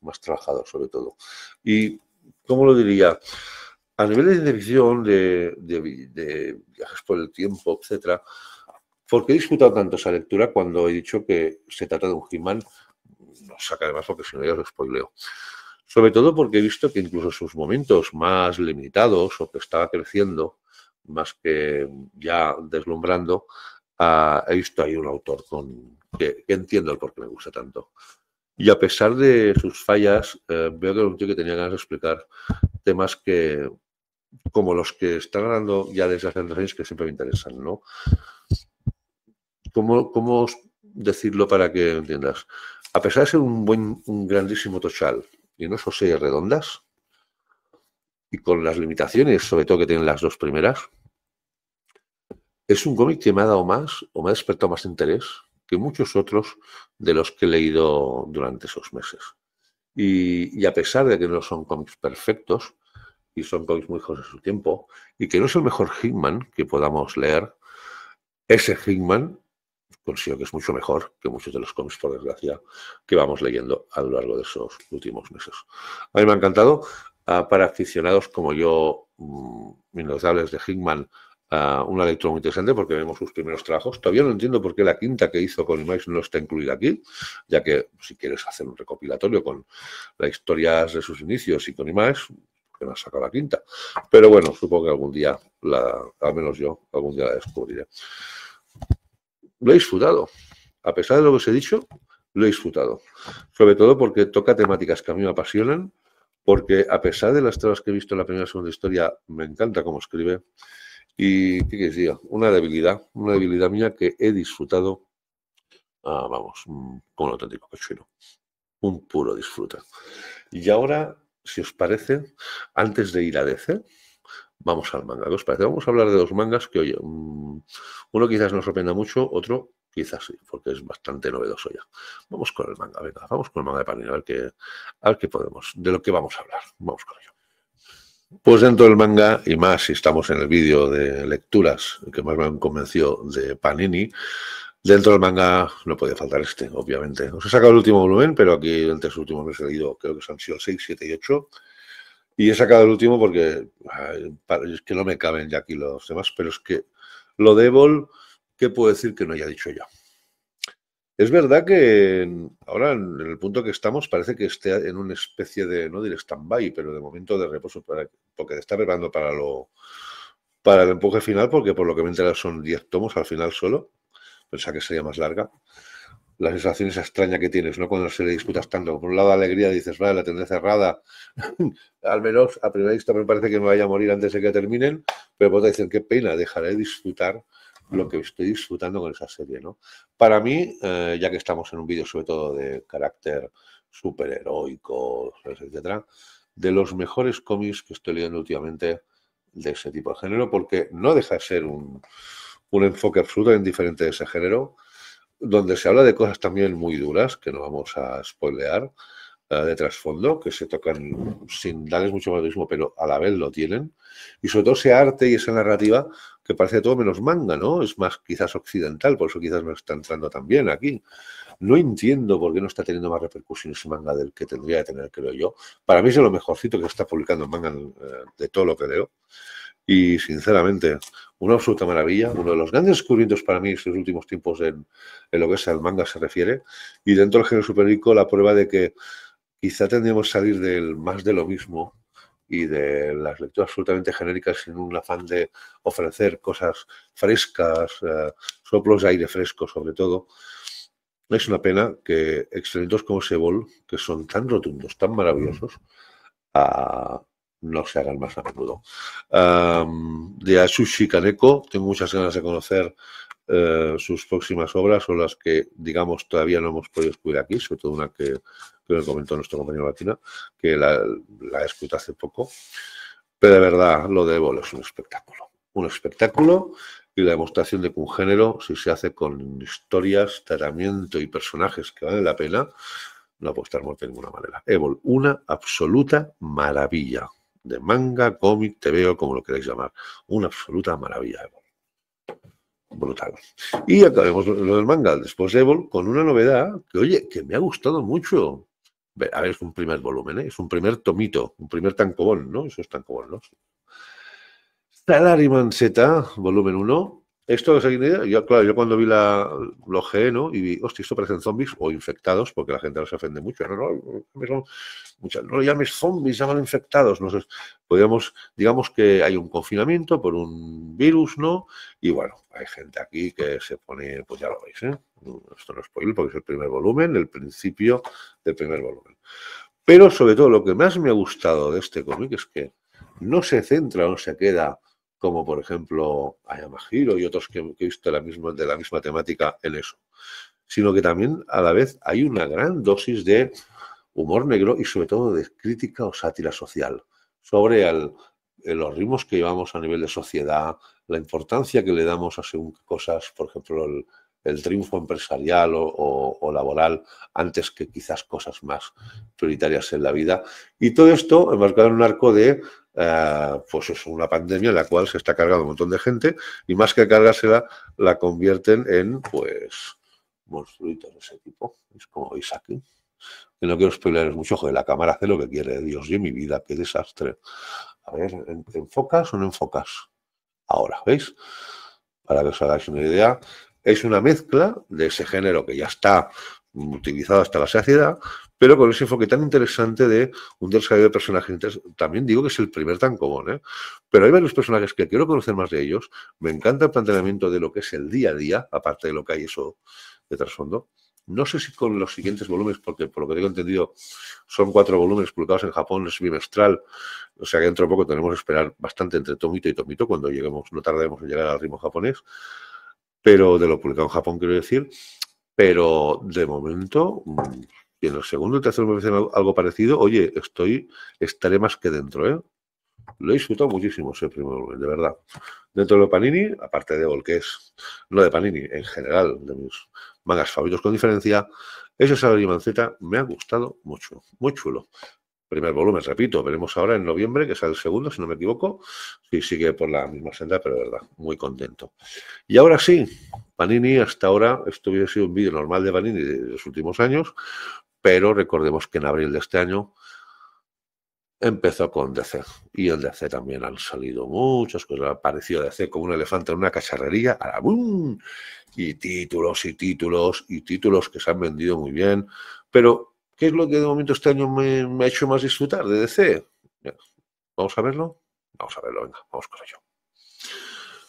sobre todo. Y, ¿cómo lo diría? A nivel de ciencia ficción, de viajes por el tiempo, etcétera, ¿por qué he disfrutado tanto esa lectura cuando he dicho que se trata de un He-Man? No saca además porque si no ya os spoileo. Sobre todo porque he visto que incluso sus momentos más limitados o que estaba creciendo, más que ya deslumbrando, he visto ahí un autor que entiendo el por qué me gusta tanto. Y a pesar de sus fallas, veo que era un tío que tenía ganas de explicar temas que, como los que está ganando ya desde hace 2 años, que siempre me interesan, ¿no? ¿Cómo decirlo para que entiendas? A pesar de ser un grandísimo tochal y no series redondas, y con las limitaciones, sobre todo que tienen las 2 primeras, es un cómic que me ha dado más, o me ha despertado más interés que muchos otros de los que he leído durante esos meses. Y a pesar de que no son cómics perfectos, y son cómics muy hijos de su tiempo, y que no es el mejor Hickman que podamos leer, ese Hickman considero que es mucho mejor que muchos de los cómics, por desgracia, que vamos leyendo a lo largo de esos últimos meses. A mí me ha encantado. Para aficionados como yo, innotables de Hickman, una lectura muy interesante porque vemos sus primeros trabajos. Todavía no entiendo por qué la quinta que hizo con Image no está incluida aquí, ya que si quieres hacer un recopilatorio con las historias de sus inicios y con Image, que no ha sacado la quinta. Pero bueno, supongo que algún día, al menos yo, algún día la descubriré. Lo he disfrutado. A pesar de lo que os he dicho, lo he disfrutado. Sobre todo porque toca temáticas que a mí me apasionan, porque a pesar de las trabas que he visto en la primera y segunda historia, me encanta cómo escribe. Y, ¿qué quieres decir? Una debilidad mía que he disfrutado, vamos, como un auténtico cochino. Un puro disfrute. Y ahora, si os parece, antes de ir a DC, vamos al manga. ¿Qué os parece? Vamos a hablar de 2 mangas que, oye, uno quizás nos sorprenda mucho, otro quizás sí, porque es bastante novedoso ya. Vamos con el manga, venga, vamos con el manga de Panini, a ver qué podemos, de lo que vamos a hablar. Vamos con ello. Pues dentro del manga, y más si estamos en el vídeo de lecturas que más me han convencido de Panini, dentro del manga no puede faltar este, obviamente. Os he sacado el último volumen, pero aquí entre sus últimos meses he leído, creo que han sido 6, 7 y 8. Y he sacado el último porque es que no me caben ya aquí los demás, pero es que lo de Evol, ¿qué puedo decir que no haya dicho ya? Es verdad que ahora, en el punto que estamos, parece que esté en una especie de, no diré stand-by, pero de momento de reposo, porque está preparando para el empuje final, porque por lo que me he enterado son 10 tomos al final solo. Pensaba que sería más larga. La sensación esa extraña que tienes, ¿no? Cuando se le disputas tanto. Por un lado, alegría, dices, vale, la tendré cerrada. Al menos a primera vista me parece que me vaya a morir antes de que terminen, pero vos te dicen, qué pena, dejaré de disfrutar lo que estoy disfrutando con esa serie, ¿no? Para mí, ya que estamos en un vídeo sobre todo de carácter superheroico, etcétera, de los mejores cómics que estoy leyendo últimamente de ese tipo de género, porque no deja de ser un enfoque absolutamente diferente de ese género, donde se habla de cosas también muy duras, que no vamos a spoilear, de trasfondo, que se tocan sin darles mucho modernismo, pero a la vez lo tienen. Y sobre todo ese arte y esa narrativa que parece todo menos manga, ¿no? Es más quizás occidental, por eso quizás no está entrando tan bien aquí. No entiendo por qué no está teniendo más repercusión ese manga del que tendría que tener, creo yo. Para mí es de lo mejorcito que está publicando en manga de todo lo que leo. Y sinceramente, una absoluta maravilla, uno de los grandes descubrimientos para mí en estos últimos tiempos en lo que es el manga se refiere. Y dentro del género superhéroe, la prueba de que quizá tendríamos que salir del más de lo mismo y de las lecturas absolutamente genéricas sin un afán de ofrecer cosas frescas, soplos de aire fresco sobre todo. Es una pena que experimentos como Sebol, que son tan rotundos, tan maravillosos, no se hagan más a menudo. De Atsushi Kaneko, tengo muchas ganas de conocer sus próximas obras, o las que, digamos, todavía no hemos podido descubrir aquí, sobre todo una que me comentó nuestro compañero Latina, que la he escrito hace poco. Pero de verdad, lo de Evol es un espectáculo. Un espectáculo y la demostración de que un género, si se hace con historias, tratamiento y personajes que valen la pena, no puede estar muerto de ninguna manera. Evol, una absoluta maravilla. De manga, cómic, TVO, como lo queráis llamar. Una absoluta maravilla, Evol. Brutal. Y acabemos lo del manga después de Evol con una novedad que, oye, que me ha gustado mucho. A ver, es un primer volumen, ¿eh? Es un primer tomito, un primer tankobon, ¿no? Eso es tankobon, ¿no? Salaryman Z, volumen 1. Esto es idea. Yo, claro, yo cuando vi lo G, ¿no? Y vi, hostia, esto parecen zombies o infectados, porque la gente no se ofende mucho. No, no lo llames zombies, llámalo infectados. No sé, podríamos, digamos que hay un confinamiento por un virus, ¿no? Y bueno, hay gente aquí que se pone, pues ya lo veis, ¿eh? Esto no es spoiler porque es el primer volumen, el principio del primer volumen. Pero sobre todo lo que más me ha gustado de este cómic es que no se centra o no se queda como por ejemplo Ayamahiro y otros que he visto de la misma temática en eso, sino que también a la vez hay una gran dosis de humor negro y sobre todo de crítica o sátira social sobre los ritmos que llevamos a nivel de sociedad, la importancia que le damos a según qué cosas, por ejemplo, el triunfo empresarial o laboral, antes que quizás cosas más prioritarias en la vida. Y todo esto enmarcado en un arco de pues es una pandemia en la cual se está cargando un montón de gente y más que cargársela, la convierten en, pues, monstruitos de ese tipo. Es como veis aquí. Que no quiero spoileres mucho, joder, la cámara hace lo que quiere. Dios de mi vida, qué desastre. A ver, ¿enfocas o no enfocas? Ahora, ¿veis? Para que os hagáis una idea, es una mezcla de ese género que ya está utilizado hasta la saciedad, pero con ese enfoque tan interesante de un desarrollo de personajes. También digo que es el primer tan común, ¿eh? Pero hay varios personajes que quiero conocer más de ellos. Me encanta el planteamiento de lo que es el día a día, aparte de lo que hay eso de trasfondo. No sé si con los siguientes volúmenes, porque por lo que tengo entendido son 4 volúmenes publicados en Japón, es bimestral, o sea que dentro de poco tenemos que esperar bastante entre tomito y tomito cuando lleguemos, no tardaremos en llegar al ritmo japonés, pero de lo publicado en Japón quiero decir, pero de momento, y en el segundo y tercero me parece algo parecido, oye, estaré más que dentro, ¿eh? Lo he disfrutado muchísimo ese primer volumen, de verdad. Dentro de lo Panini, aparte de Vol, que es, no de Panini, en general, de mis mangas favoritos con diferencia, ese Saber y Manceta me ha gustado mucho, muy chulo. Primer volumen, repito, veremos ahora en noviembre, que sale el segundo, si no me equivoco, si sigue por la misma senda, pero de verdad, muy contento. Y ahora sí, Panini, hasta ahora, esto hubiera sido un vídeo normal de Panini de los últimos años, pero recordemos que en abril de este año empezó con DC. Y en DC también han salido muchas cosas. Ha aparecido DC como un elefante en una cacharrería. ¡Ara, bum! Y títulos y títulos y títulos que se han vendido muy bien. Pero, ¿qué es lo que de momento este año me ha hecho más disfrutar de DC? ¿Vamos a verlo? Vamos a verlo, venga, vamos con ello.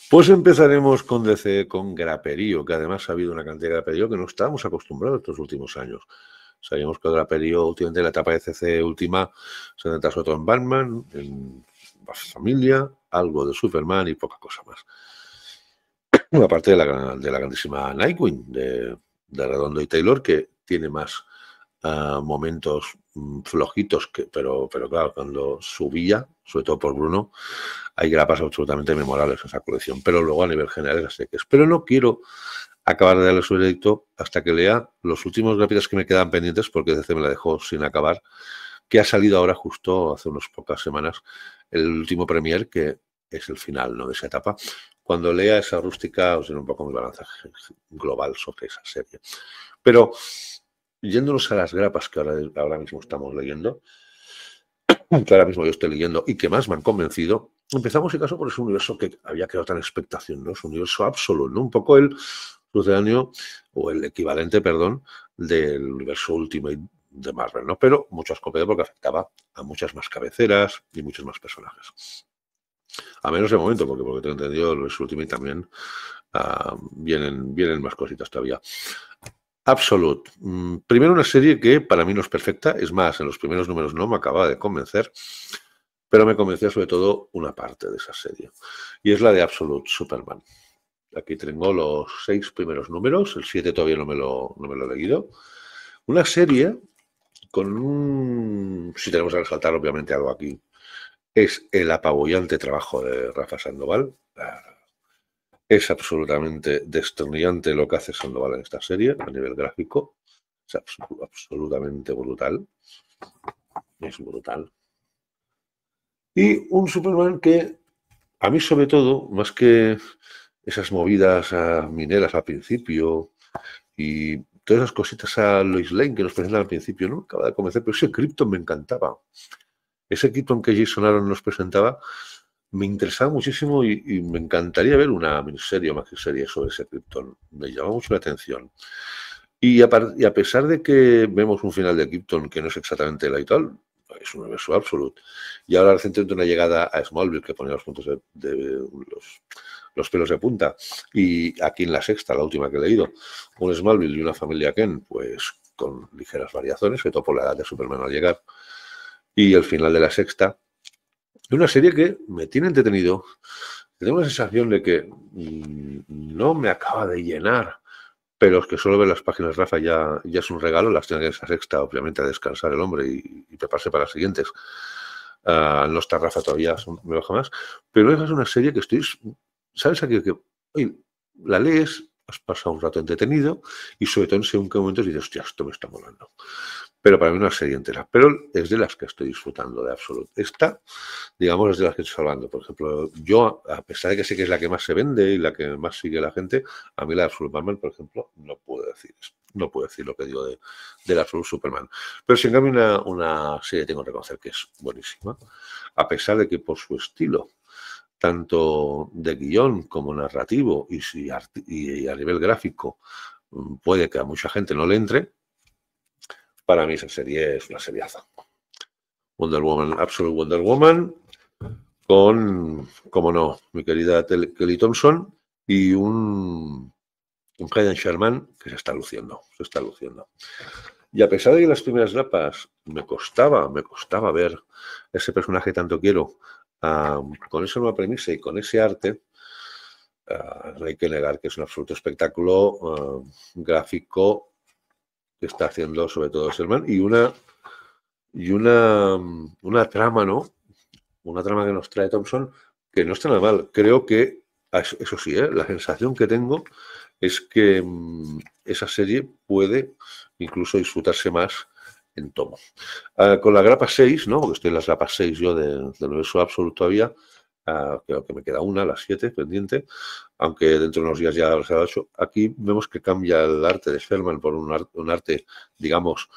Pues empezaremos con DC, con Graperío, que además ha habido una cantidad de Graperío que no estábamos acostumbrados estos últimos años. Sabíamos que Graperío, últimamente la etapa de CC última, se centra sobre todo en Batman, en Familia, algo de Superman y poca cosa más. Aparte de la grandísima Nightwing, de Redondo y Taylor, que tiene más momentos flojitos, pero claro, cuando subía, sobre todo por Bruno, hay grapas absolutamente memorables en esa colección. Pero luego a nivel general es que pero no quiero acabar de darle su veredicto hasta que lea los últimos grapitas que me quedan pendientes, porque DC me la dejó sin acabar, que ha salido ahora justo hace unas pocas semanas, el último premier, que es el final, ¿no?, de esa etapa. Cuando lea esa rústica os diré un poco mi balance global sobre esa serie. Pero yéndonos a las grapas que ahora mismo estamos leyendo, que ahora mismo yo estoy leyendo y que más me han convencido, empezamos en caso por ese universo que había creado tan expectación, ¿no? Es un universo absoluto, ¿no? Un poco el sucedáneo, o el equivalente, perdón, del universo Ultimate de Marvel, ¿no? Pero mucho escopedo porque afectaba a muchas más cabeceras y muchos más personajes. A menos de momento, porque tengo entendido, los Ultimate también vienen más cositas todavía. Absolute. Primero una serie que para mí no es perfecta, es más, en los primeros números no me acababa de convencer, pero me convenció sobre todo una parte de esa serie, y es la de Absolute Superman. Aquí tengo los 6 primeros números, el 7 todavía no me lo he leído. Una serie con un... Si tenemos que resaltar obviamente algo aquí, es el apabullante trabajo de Rafa Sandoval. Es absolutamente desternillante lo que hace Sandoval en esta serie a nivel gráfico. Es absolutamente brutal. Es brutal. Y un Superman que a mí sobre todo, más que esas movidas mineras al principio y todas esas cositas a Lois Lane que nos presentan al principio, no me acaba de convencer, pero ese Krypton me encantaba. Ese Krypton que Jason Aaron nos presentaba me interesaba muchísimo y me encantaría ver una miniserie o magiserie sobre ese Krypton. Me llamó mucho la atención. Y a pesar de que vemos un final de Krypton que no es exactamente el habitual, es un universo absoluto. Y ahora recientemente una llegada a Smallville que ponía los puntos de los pelos de punta. Y aquí en la sexta, la última que he leído, un Smallville y una familia Kent, pues con ligeras variaciones, sobre todo por la edad de Superman al llegar. Y el final de la sexta, una serie que me tiene entretenido. Tengo la sensación de que no me acaba de llenar, pero es que solo ver las páginas Rafa ya es un regalo. Las tiene que esa sexta, obviamente, a descansar el hombre y prepararse para las siguientes. No está Rafa todavía, me baja más. Pero es una serie que estoy, ¿sabes? Aquí que oye, la lees, has pasado un rato entretenido y sobre todo en según qué momentos dices, hostia, esto me está molando. Pero para mí una serie entera. Pero es de las que estoy disfrutando de absoluto. Esta, digamos, es de las que estoy hablando. Por ejemplo, yo, a pesar de que sé que es la que más se vende y la que más sigue la gente, a mí la de Absolute Batman, por ejemplo, no puedo decir eso. No puedo decir lo que digo de la Absolute Superman. Pero si en cambio una serie tengo que reconocer que es buenísima, a pesar de que por su estilo, tanto de guión como narrativo y a nivel gráfico, puede que a mucha gente no le entre, para mí esa serie es una seriaza. Wonder Woman, Absolute Wonder Woman, con, como no, mi querida Kelly Thompson y un Hayden Sherman que se está luciendo. Y a pesar de que las primeras grapas me costaba ver ese personaje que tanto quiero, con esa nueva premisa y con ese arte, no hay que negar que es un absoluto espectáculo gráfico que está haciendo sobre todo Sherman y una trama, ¿no? Una trama que nos trae Thompson que no está nada mal. Creo que, eso sí, la sensación que tengo es que esa serie puede incluso disfrutarse más en tomo. Con la grapa 6, ¿no? Porque estoy en las grapas 6 yo del universo absoluto todavía, creo que me queda una, las 7 pendiente, aunque dentro de unos días ya las he 8. Aquí vemos que cambia el arte de Sherman por un arte, digamos,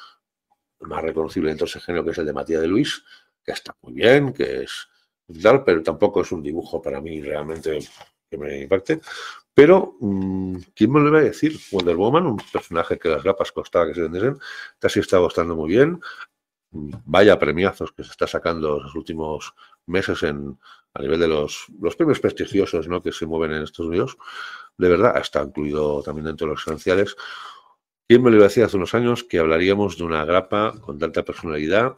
más reconocible dentro de ese género, que es el de Matías de Luis, que está muy bien, que es tal, pero tampoco es un dibujo para mí realmente que me impacte. Pero, ¿quién me lo iba a decir? Wonder Woman, un personaje que las grapas costaba que se vendiesen, casi está gustando muy bien. Vaya premiazos que se está sacando los últimos meses a nivel de los premios prestigiosos, ¿no?, que se mueven en Estados Unidos. De verdad, está incluido también dentro de los esenciales. ¿Quién me lo iba a decir hace unos años que hablaríamos de una grapa con tanta personalidad,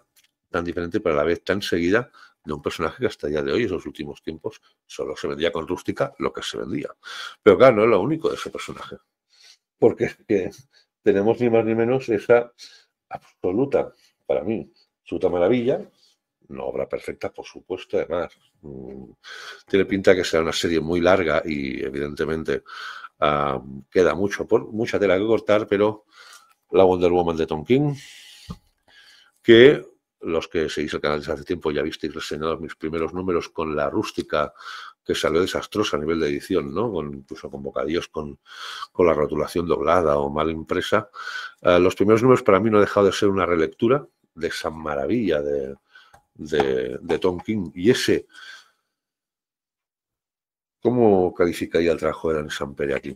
tan diferente, pero a la vez tan seguida, de un personaje que hasta el día de hoy, en los últimos tiempos, solo se vendía con Rústica lo que se vendía? Pero claro, no es lo único de ese personaje. Porque es que tenemos ni más ni menos esa absoluta, para mí, absoluta maravilla, una obra perfecta, por supuesto, además. Tiene pinta que será una serie muy larga y, evidentemente, queda mucha tela que cortar, pero la Wonder Woman de Tom King, que los que seguís el canal desde hace tiempo ya visteis reseñados mis primeros números con la Rústica, que salió desastrosa a nivel de edición, ¿no? Incluso con bocadillos con la rotulación doblada o mal impresa. Los primeros números para mí no ha dejado de ser una relectura de esa maravilla de Tom King. Y ese, ¿cómo calificaría el trabajo de Dan Sampere aquí?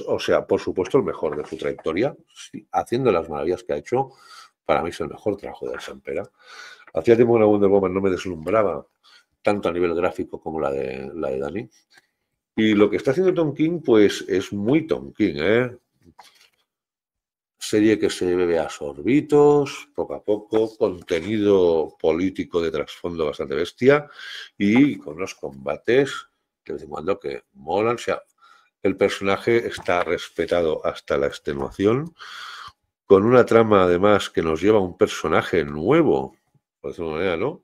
O sea, por supuesto, el mejor de su trayectoria, sí, haciendo las maravillas que ha hecho. Para mí es el mejor trabajo de Dan Sampere. Hacía tiempo que la Wonder Woman no me deslumbraba tanto a nivel gráfico como la de Dani. Y lo que está haciendo Tom King, pues es muy Tom King, ¿eh? Serie que se bebe a sorbitos, poco a poco, contenido político de trasfondo bastante bestia y con unos combates que de vez en cuando que molan. O sea, el personaje está respetado hasta la extenuación, con una trama además que nos lleva a un personaje nuevo, por decirlo de una manera, ¿no?,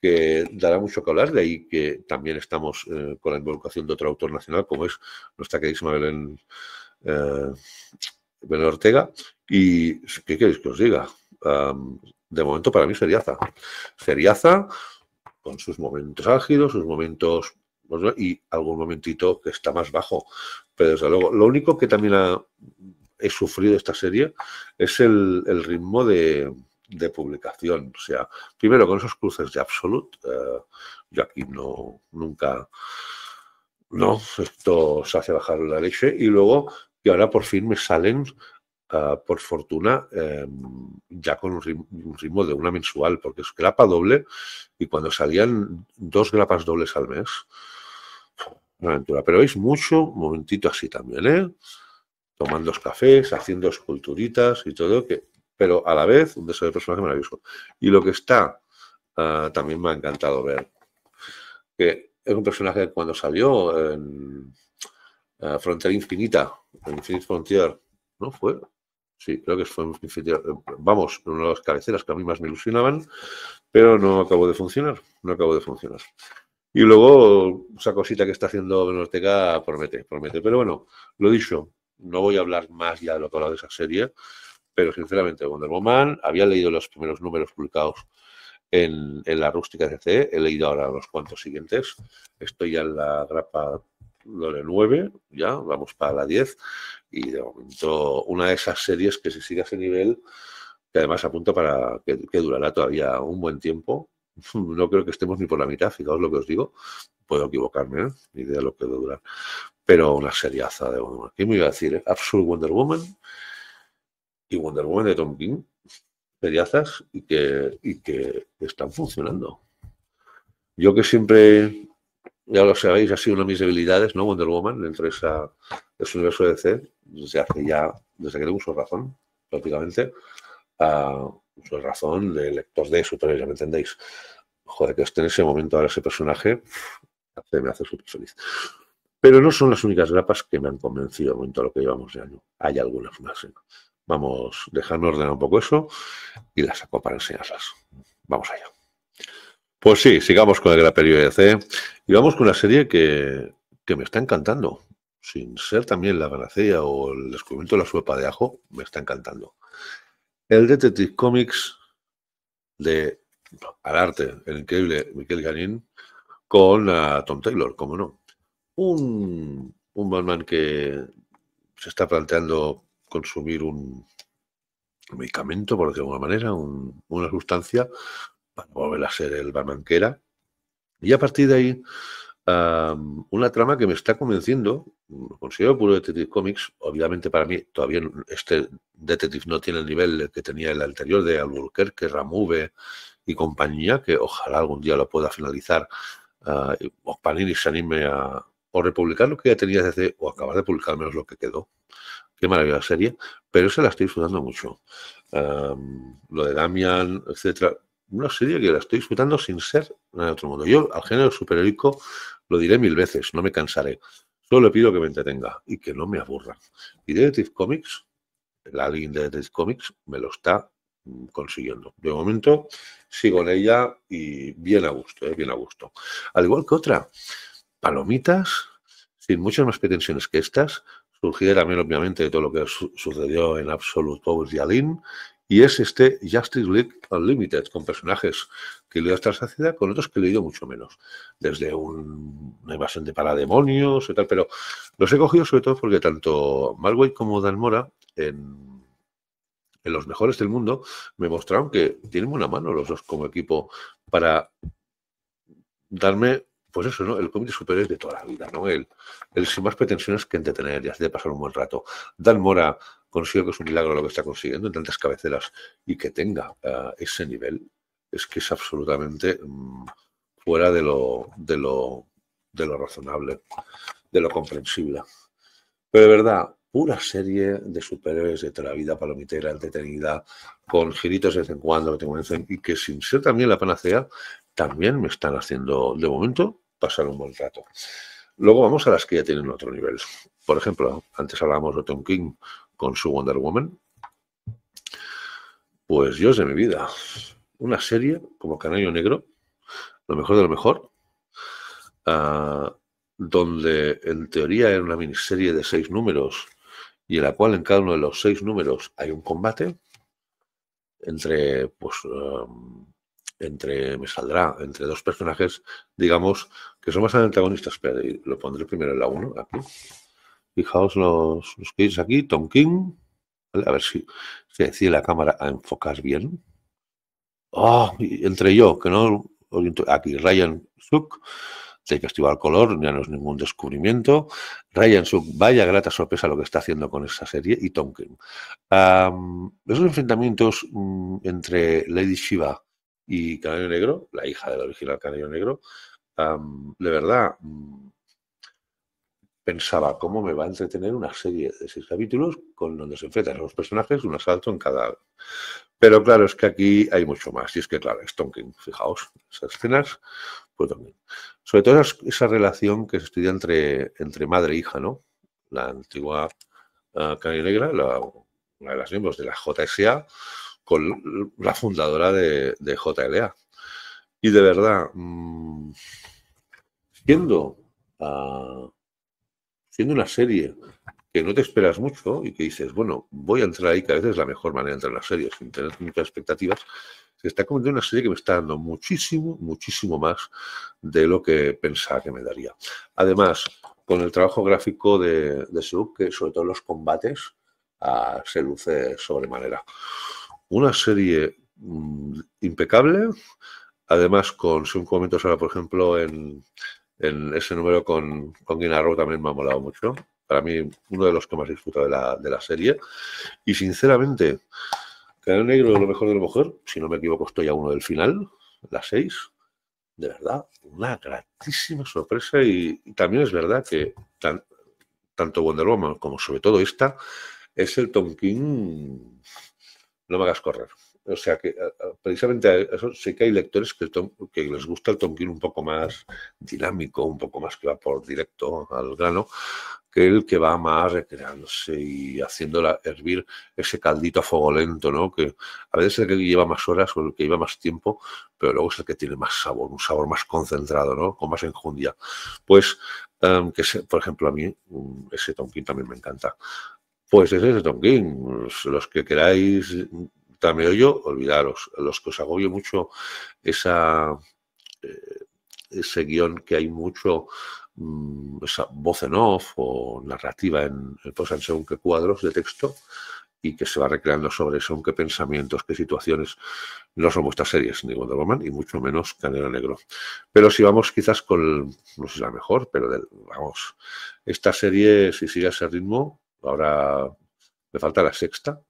que dará mucho que hablar, de ahí que también estamos con la involucración de otro autor nacional, como es nuestra queridísima Belén Ortega. ¿Y qué queréis que os diga? De momento para mí seriaza, con sus momentos álgidos, sus momentos y algún momentito que está más bajo, pero desde luego, lo único que también he sufrido esta serie es el ritmo de de publicación. O sea, primero con esos cruces de Absolute, yo aquí nunca, no, esto se hace bajar la leche. Y luego que ahora por fin me salen, por fortuna, ya con un ritmo de una mensual, porque es grapa doble, y cuando salían 2 grapas dobles al mes, una aventura. Pero veis mucho momentito así también, ¿eh? Tomando cafés, haciendo esculturitas y todo, pero a la vez un desarrollo de personaje maravilloso. Y lo que está, también me ha encantado ver, que es un personaje que cuando salió en Frontera Infinita, en Infinite Frontier, ¿no fue? Sí, creo que fue vamos, una de las cabeceras que a mí más me ilusionaban, pero no acabó de funcionar, no acabó de funcionar. Y luego, esa cosita que está haciendo Ortega promete. Pero bueno, lo dicho, no voy a hablar más ya de lo que he hablado de esa serie, pero sinceramente, Wonder Woman, había leído los primeros números publicados en la rústica CC, he leído ahora los cuantos siguientes, estoy ya en la grapa 9, ya, vamos para la 10, y de momento una de esas series que si sigue a ese nivel, que además apunta para que durará todavía un buen tiempo. No creo que estemos ni por la mitad, fijaos lo que os digo, puedo equivocarme, ni idea de lo que debe durar, pero una seriaza de Wonder Woman. ¿Qué me iba a decir? Absolute Wonder Woman y Wonder Woman de Tom King, seriazas y que están funcionando. Yo que siempre, ya lo sabéis, ha sido una de mis debilidades, ¿no? Wonder Woman, dentro de ese universo de DC, desde que tengo uso de razón, prácticamente, uso de razón de lector de superhéroes, ¿ya me entendéis? Joder, que esté en ese momento ahora ese personaje me hace súper feliz. Pero no son las únicas grapas que me han convencido en todo lo que llevamos de año. Hay algunas más. Vamos, dejadme ordenar un poco eso y las saco para enseñarlas. Vamos allá. Pues sí, sigamos con el graperío de DC y vamos con una serie que me está encantando. Sin ser también la panacea o el descubrimiento de la sopa de ajo, me está encantando. El Detective Comics de al arte, el increíble Miquel Janín, con Tom Taylor, como no. Un Batman que se está planteando consumir un medicamento, por decirlo de alguna manera, una sustancia para volver a ser el Batman que era. Y a partir de ahí, una trama que me está convenciendo, considero puro Detective Comics, obviamente para mí todavía este Detective no tiene el nivel que tenía el anterior de Albuquerque, Ramove y compañía, que ojalá algún día lo pueda finalizar, o Panini se anime a o republicar lo que ya tenía desde, o acabar de publicar menos lo que quedó. Qué maravillosa serie, pero esa la estoy disfrutando mucho. Lo de Damian, etcétera, una serie que la estoy disfrutando sin ser nada de otro mundo. Yo al género superheroico lo diré 1000 veces, no me cansaré. Solo le pido que me entretenga y que no me aburra. Y Detective Comics, la línea de Detective Comics, me lo está consiguiendo. De momento sigo en ella y bien a gusto, bien a gusto. Al igual que otra, palomitas, sin muchas más pretensiones que estas, surgida también obviamente de todo lo que sucedió en Absolute Powers y Alin, y es este Justice League Unlimited, con personajes que he leído hasta la saciedad, con otros que he leído mucho menos, desde una invasión de parademonios y tal, pero los he cogido sobre todo porque tanto Marvel como Dan Mora, en los mejores del mundo, me mostraron que tienen buena mano los dos como equipo para darme, pues eso, ¿no? El cómic de superhéroes de toda la vida, ¿no? El sin más pretensiones que entretener y hacer pasar un buen rato. Dan Mora consigo que es un milagro lo que está consiguiendo en tantas cabeceras y que tenga ese nivel. Es que es absolutamente fuera de lo razonable, de lo comprensible. Pero de verdad, pura serie de superhéroes de toda la vida, palomitera, entretenida, con giritos de vez en cuando que te convencen y que sin ser también la panacea, también me están haciendo, de momento, pasar un buen rato. Luego vamos a las que ya tienen otro nivel. Por ejemplo, antes hablábamos de Tom King con su Wonder Woman. Pues Dios de mi vida. Una serie como Canario Negro, lo mejor de lo mejor, donde en teoría era una miniserie de 6 números y en la cual en cada uno de los 6 números hay un combate entre, pues, entre dos personajes, digamos, que son más antagonistas. Pero lo pondré primero en la 1, aquí. Fijaos los que veis aquí, Tom King, ¿vale? A ver si decide la cámara a enfocar bien. Entre yo, que no oriento, aquí Ryan Suk, de Festival Color, ya no es ningún descubrimiento. Ryan Suk, vaya grata sorpresa lo que está haciendo con esa serie, y Tom King. Esos enfrentamientos entre Lady Shiva y Canario Negro, la hija del original Canario Negro, de verdad, pensaba cómo me va a entretener una serie de 6 capítulos con donde se enfrentan a los personajes, un asalto en cada. Pero claro, es que aquí hay mucho más. Y es que, claro, es Tom King, fijaos, esas escenas, pues Tom King. Sobre todo esa relación que se estudia entre madre e hija, ¿no? La antigua Canaria Negra, una de las miembros de la JSA, con la fundadora de JLA. Y de verdad, siendo una serie que no te esperas mucho y que dices, bueno, voy a entrar ahí, que a veces es la mejor manera de entrar en las series, sin tener muchas expectativas, se está convirtiendo en una serie que me está dando muchísimo, muchísimo más de lo que pensaba que me daría. Además, con el trabajo gráfico de Suk, que sobre todo en los combates se luce sobremanera. Una serie impecable, además con, según comentos ahora, por ejemplo, en ese número con Green Arrow también me ha molado mucho. Para mí, uno de los que más disfruto de la serie. Y sinceramente, Canal Negro lo mejor de lo mejor, si no me equivoco, estoy a uno del final, las 6. De verdad, una gratísima sorpresa. Y también es verdad que tanto Wonder Woman como sobre todo esta es el Tom King. No me hagas correr. O sea que precisamente eso sé que hay lectores que les gusta el Tom King un poco más dinámico, un poco más que va por directo al grano, que el que va más recreándose y haciéndola hervir ese caldito a fuego lento, ¿no? Que a veces es el que lleva más horas o el que lleva más tiempo, pero luego es el que tiene más sabor, un sabor más concentrado, ¿no? Con más enjundia. Pues, por ejemplo, a mí ese Tom King también me encanta. Pues ese es Tom King. Los que queráis también yo, olvidaros. Los que os agobie mucho ese guión que hay mucho, esa voz en off o narrativa en según qué cuadros de texto y que se va recreando sobre según qué pensamientos, qué situaciones. No son vuestras series ni Wonder Woman y mucho menos Canelo Negro. Pero si vamos quizás con, no sé si la mejor, pero vamos, esta serie, si sigue ese ritmo, ahora me falta la sexta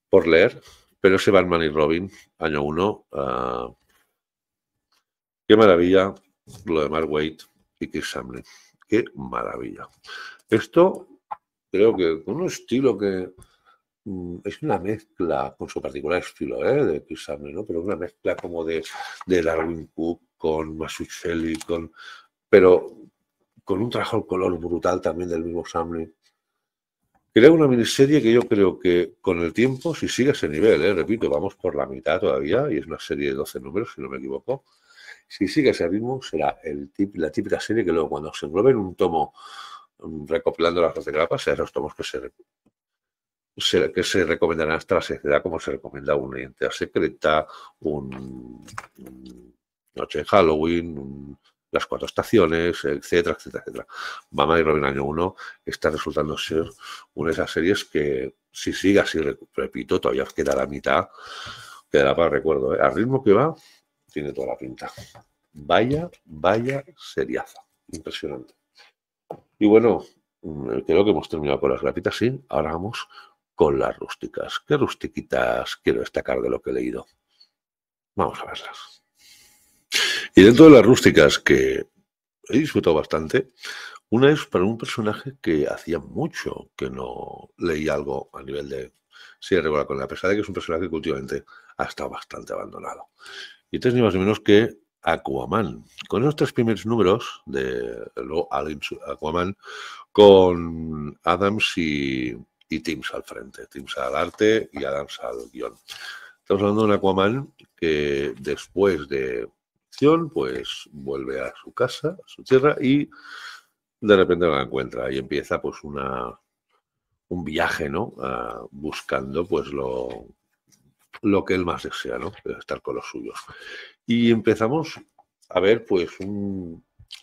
por leer, pero ese Batman y Robin, año 1, qué maravilla lo de Mark Waid y Chris Samney. Qué maravilla. Esto creo que con un estilo que es una mezcla, con su particular estilo, de Chris Samney, ¿no? Pero una mezcla como de Darwin Cook con Mazzucchelli, pero con un trabajo al color brutal también del mismo Samney. Crea una miniserie que yo creo que con el tiempo, si sigue ese nivel, repito, vamos por la mitad todavía, y es una serie de 12 números, si no me equivoco, si sigue ese ritmo, será la típica serie que luego cuando se englobe en un tomo recopilando las 12 grapas, serán los tomos que se recomendarán hasta la saciedad, como se recomienda una identidad secreta, Noche de Halloween, las 4 estaciones, etcétera, etcétera, etcétera. Batman y Robin año 1 está resultando ser una de esas series que, si sigue así, repito, todavía queda la mitad, quedará para recuerdo. Al ritmo que va, tiene toda la pinta. Vaya seriaza. Impresionante. Y bueno, creo que hemos terminado con las gratuitas, sí. Ahora vamos con las rústicas. ¿Qué rustiquitas quiero destacar de lo que he leído? Vamos a verlas. Y dentro de las rústicas que he disfrutado bastante, una es para un personaje que hacía mucho que no leía algo a nivel de serie regular con él, a pesar de que es un personaje que últimamente ha estado bastante abandonado. Y entonces ni más ni menos que Aquaman. Con esos 3 primeros números de Aquaman, con Adams y Timms al frente. Timms al arte y Adams al guión. Estamos hablando de un Aquaman que después de acción, pues vuelve a su casa, a su tierra, y de repente la encuentra y empieza pues un viaje, ¿no? Buscando pues lo que él más desea, ¿no? Estar con los suyos. Y empezamos a ver pues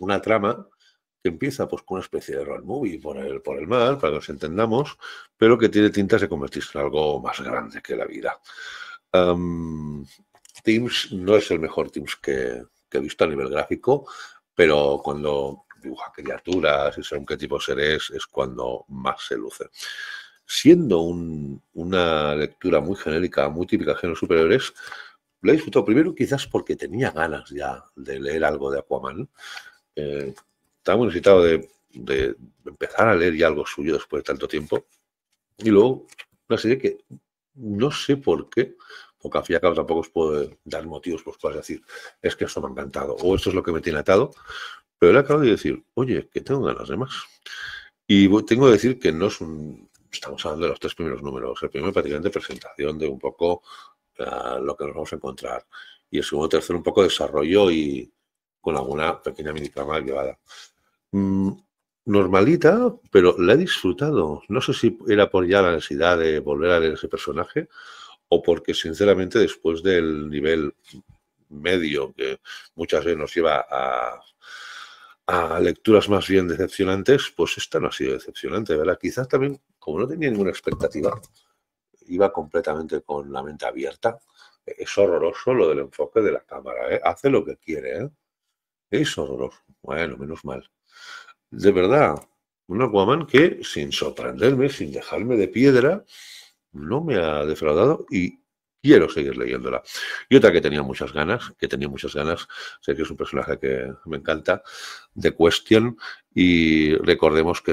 una trama que empieza pues con una especie de road movie por el mar, para que nos entendamos, pero que tiene tintas de convertirse en algo más grande que la vida. Teams no es el mejor Teams que he visto a nivel gráfico, pero cuando dibuja criaturas y según qué tipo de seres es cuando más se luce. Siendo una lectura muy genérica, muy típica de géneros superiores, lo he disfrutado primero quizás porque tenía ganas ya de leer algo de Aquaman. Estaba muy necesitado de empezar a leer ya algo suyo después de tanto tiempo. Y luego una serie que no sé por qué, porque al fin y al cabo tampoco os puedo dar motivos por los cuales decir, es que esto me ha encantado, o esto es lo que me tiene atado, pero le acabo de decir, oye, que tengo ganas de más. Y tengo que decir que no es un... Estamos hablando de los 3 primeros números. El primero prácticamente presentación de un poco lo que nos vamos a encontrar. Y el segundo, tercero, un poco desarrollo y con alguna pequeña mini trama llevada. Normalita, pero la he disfrutado. No sé si era por ya la necesidad de volver a leer ese personaje o porque, sinceramente, después del nivel medio que muchas veces nos lleva a lecturas más bien decepcionantes, pues esta no ha sido decepcionante, ¿verdad? Quizás también, como no tenía ninguna expectativa, iba completamente con la mente abierta. Es horroroso lo del enfoque de la cámara, ¿eh? Hace lo que quiere, ¿eh? Es horroroso. Bueno, menos mal. De verdad, un Aquaman que, sin sorprenderme, sin dejarme de piedra, no me ha defraudado y quiero seguir leyéndola. Y otra que tenía muchas ganas, sé que es un personaje que me encanta, The Question, y recordemos que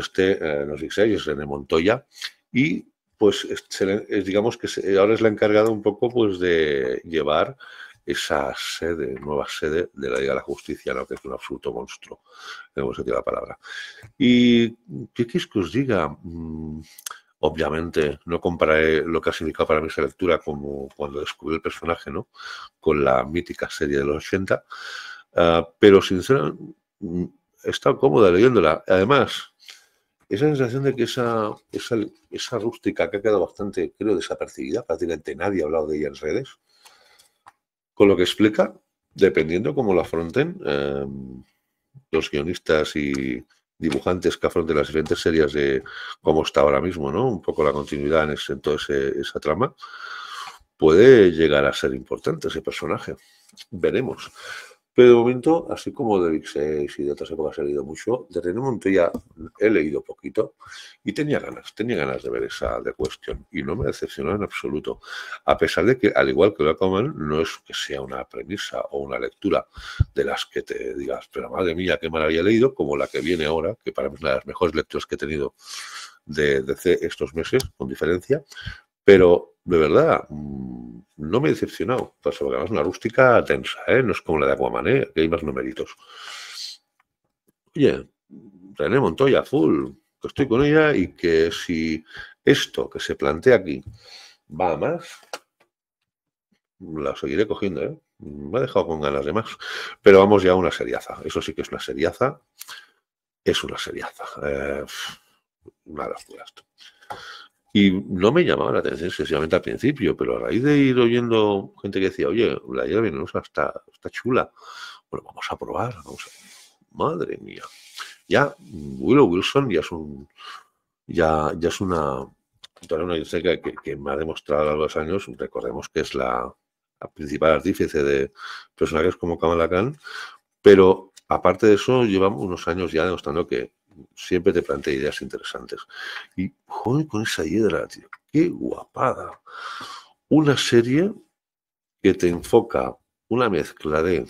nos dice, es René Montoya, y pues digamos que ahora es la encargada un poco pues de llevar esa nueva sede de la Liga de la Justicia, ¿no? Que es un absoluto monstruo, en el sentido de la palabra. ¿Y qué quieres que os diga? Obviamente no compararé lo que ha significado para mí esa lectura como cuando descubrí el personaje, ¿no? Con la mítica serie de los 80, pero sinceramente he estado cómoda leyéndola. Además, esa sensación de que esa rústica que ha quedado bastante, creo, desapercibida, prácticamente nadie ha hablado de ella en redes, con lo que explica, dependiendo cómo lo afronten los guionistas y dibujantes que afronten las diferentes series de cómo está ahora mismo, ¿no? Un poco la continuidad en toda esa trama, puede llegar a ser importante ese personaje. Veremos. Pero de momento, así como de Big 6 y de otras épocas he leído mucho, de René Montoya he leído poquito y tenía ganas de ver esa The Question y no me decepcionó en absoluto. A pesar de que, al igual que Aquaman, no es que sea una premisa o una lectura de las que te digas, pero madre mía, qué maravilla he leído, como la que viene ahora, que para mí es una de las mejores lecturas que he tenido de DC estos meses, con diferencia, pero de verdad, no me he decepcionado. Pues además es una rústica tensa, ¿eh? No es como la de Aquaman, ¿eh? Que hay más numeritos. Oye, René Montoya, full, que estoy con ella y que si esto que se plantea aquí va a más, la seguiré cogiendo, ¿eh? Me ha dejado con ganas de más. Pero vamos ya a una seriaza. Eso sí que es una seriaza. Es una seriaza. Una locura esto. Y no me llamaba la atención excesivamente al principio, pero a raíz de ir oyendo gente que decía, oye, la Hiedra Venenosa está chula. Bueno, vamos a probar. Madre mía. Ya Willow Wilson ya es una historia que me ha demostrado a lo largo de los años. Recordemos que es la principal artífice de personajes como Kamala Khan, pero aparte de eso, llevamos unos años ya demostrando que siempre te plantea ideas interesantes. Y joder, con esa hiedra, tío, qué guapada. Una serie que te enfoca una mezcla de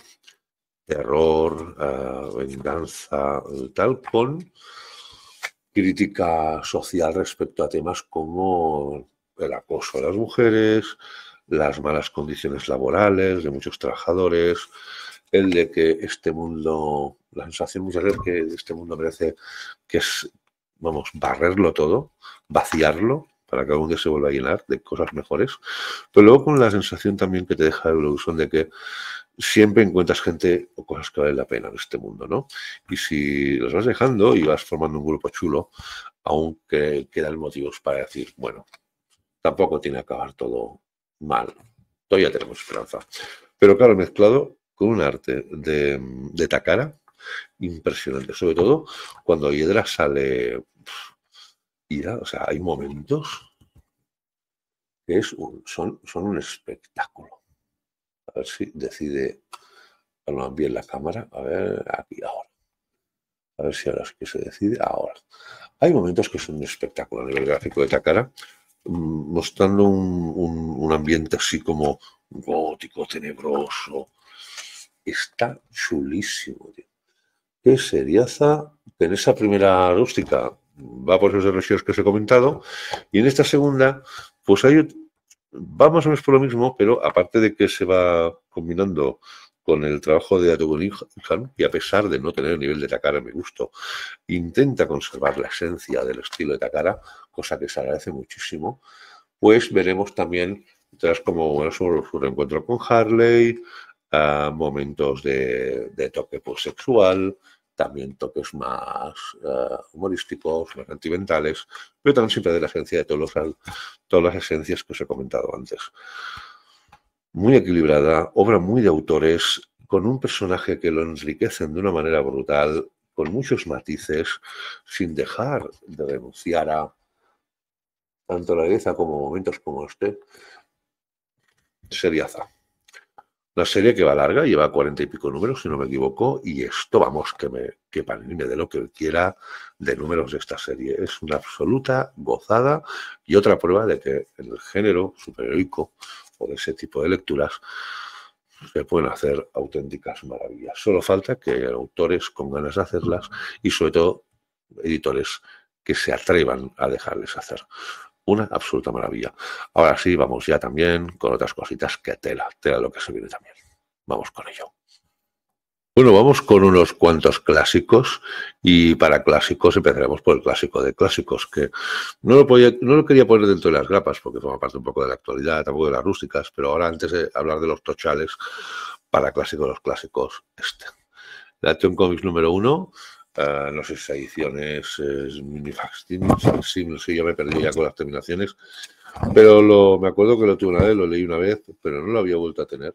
terror, venganza, tal, con crítica social respecto a temas como el acoso a las mujeres, las malas condiciones laborales de muchos trabajadores, el de que este mundo, la sensación muchas veces que este mundo merece que es, vamos, barrerlo todo, vaciarlo, para que algún día se vuelva a llenar de cosas mejores, pero luego con la sensación también que te deja la ilusión de que siempre encuentras gente o cosas que valen la pena en este mundo, ¿no? Y si los vas dejando y vas formando un grupo chulo, aún quedan motivos para decir, bueno, tampoco tiene que acabar todo mal. Todavía tenemos esperanza. Pero claro, mezclado con un arte de Takara impresionante, sobre todo cuando Hiedra sale. O sea, hay momentos que son un espectáculo. A ver si decide ponerlo bien la cámara. A ver, aquí, ahora. A ver si ahora sí que se decide. Ahora. Hay momentos que son un espectáculo a nivel gráfico de Takara, mostrando un ambiente así como gótico, tenebroso. Está chulísimo, tío. Qué seriaza. En esa primera rústica va por esos residuos que os he comentado, y en esta segunda, pues va más o menos por lo mismo, pero aparte de que se va combinando con el trabajo de Atogo Ninjan, y a pesar de no tener el nivel de Takara a mi gusto, intenta conservar la esencia del estilo de Takara, cosa que se agradece muchísimo, pues veremos también, tras como bueno, su reencuentro con Harley, momentos de toque pues, sexual, también toques más humorísticos, más sentimentales, pero también siempre de la esencia de todas las esencias que os he comentado antes. Muy equilibrada, obra muy de autores, con un personaje que lo enriquecen de una manera brutal, con muchos matices, sin dejar de renunciar a tanto la belleza como momentos como este. Seriaza. La serie que va larga, lleva 40 y pico números, si no me equivoco, y esto, vamos, que Panini me dé lo que quiera de números de esta serie. Es una absoluta gozada y otra prueba de que en el género superheroico o de ese tipo de lecturas se pueden hacer auténticas maravillas. Solo falta que haya autores con ganas de hacerlas y, sobre todo, editores que se atrevan a dejarles hacer. Una absoluta maravilla. Ahora sí, vamos ya también con otras cositas que tela lo que se viene también. Vamos con ello. Bueno, vamos con unos cuantos clásicos y para clásicos empezaremos por el clásico de clásicos, que no lo quería poner dentro de las grapas porque forma parte un poco de la actualidad, tampoco de las rústicas, pero ahora antes de hablar de los tochales, para clásicos los clásicos, el Action Comics número 1. No sé si edición es mini-facsimile, no sé, yo me perdí ya con las terminaciones, pero me acuerdo que lo tuve una vez, lo leí una vez, pero no lo había vuelto a tener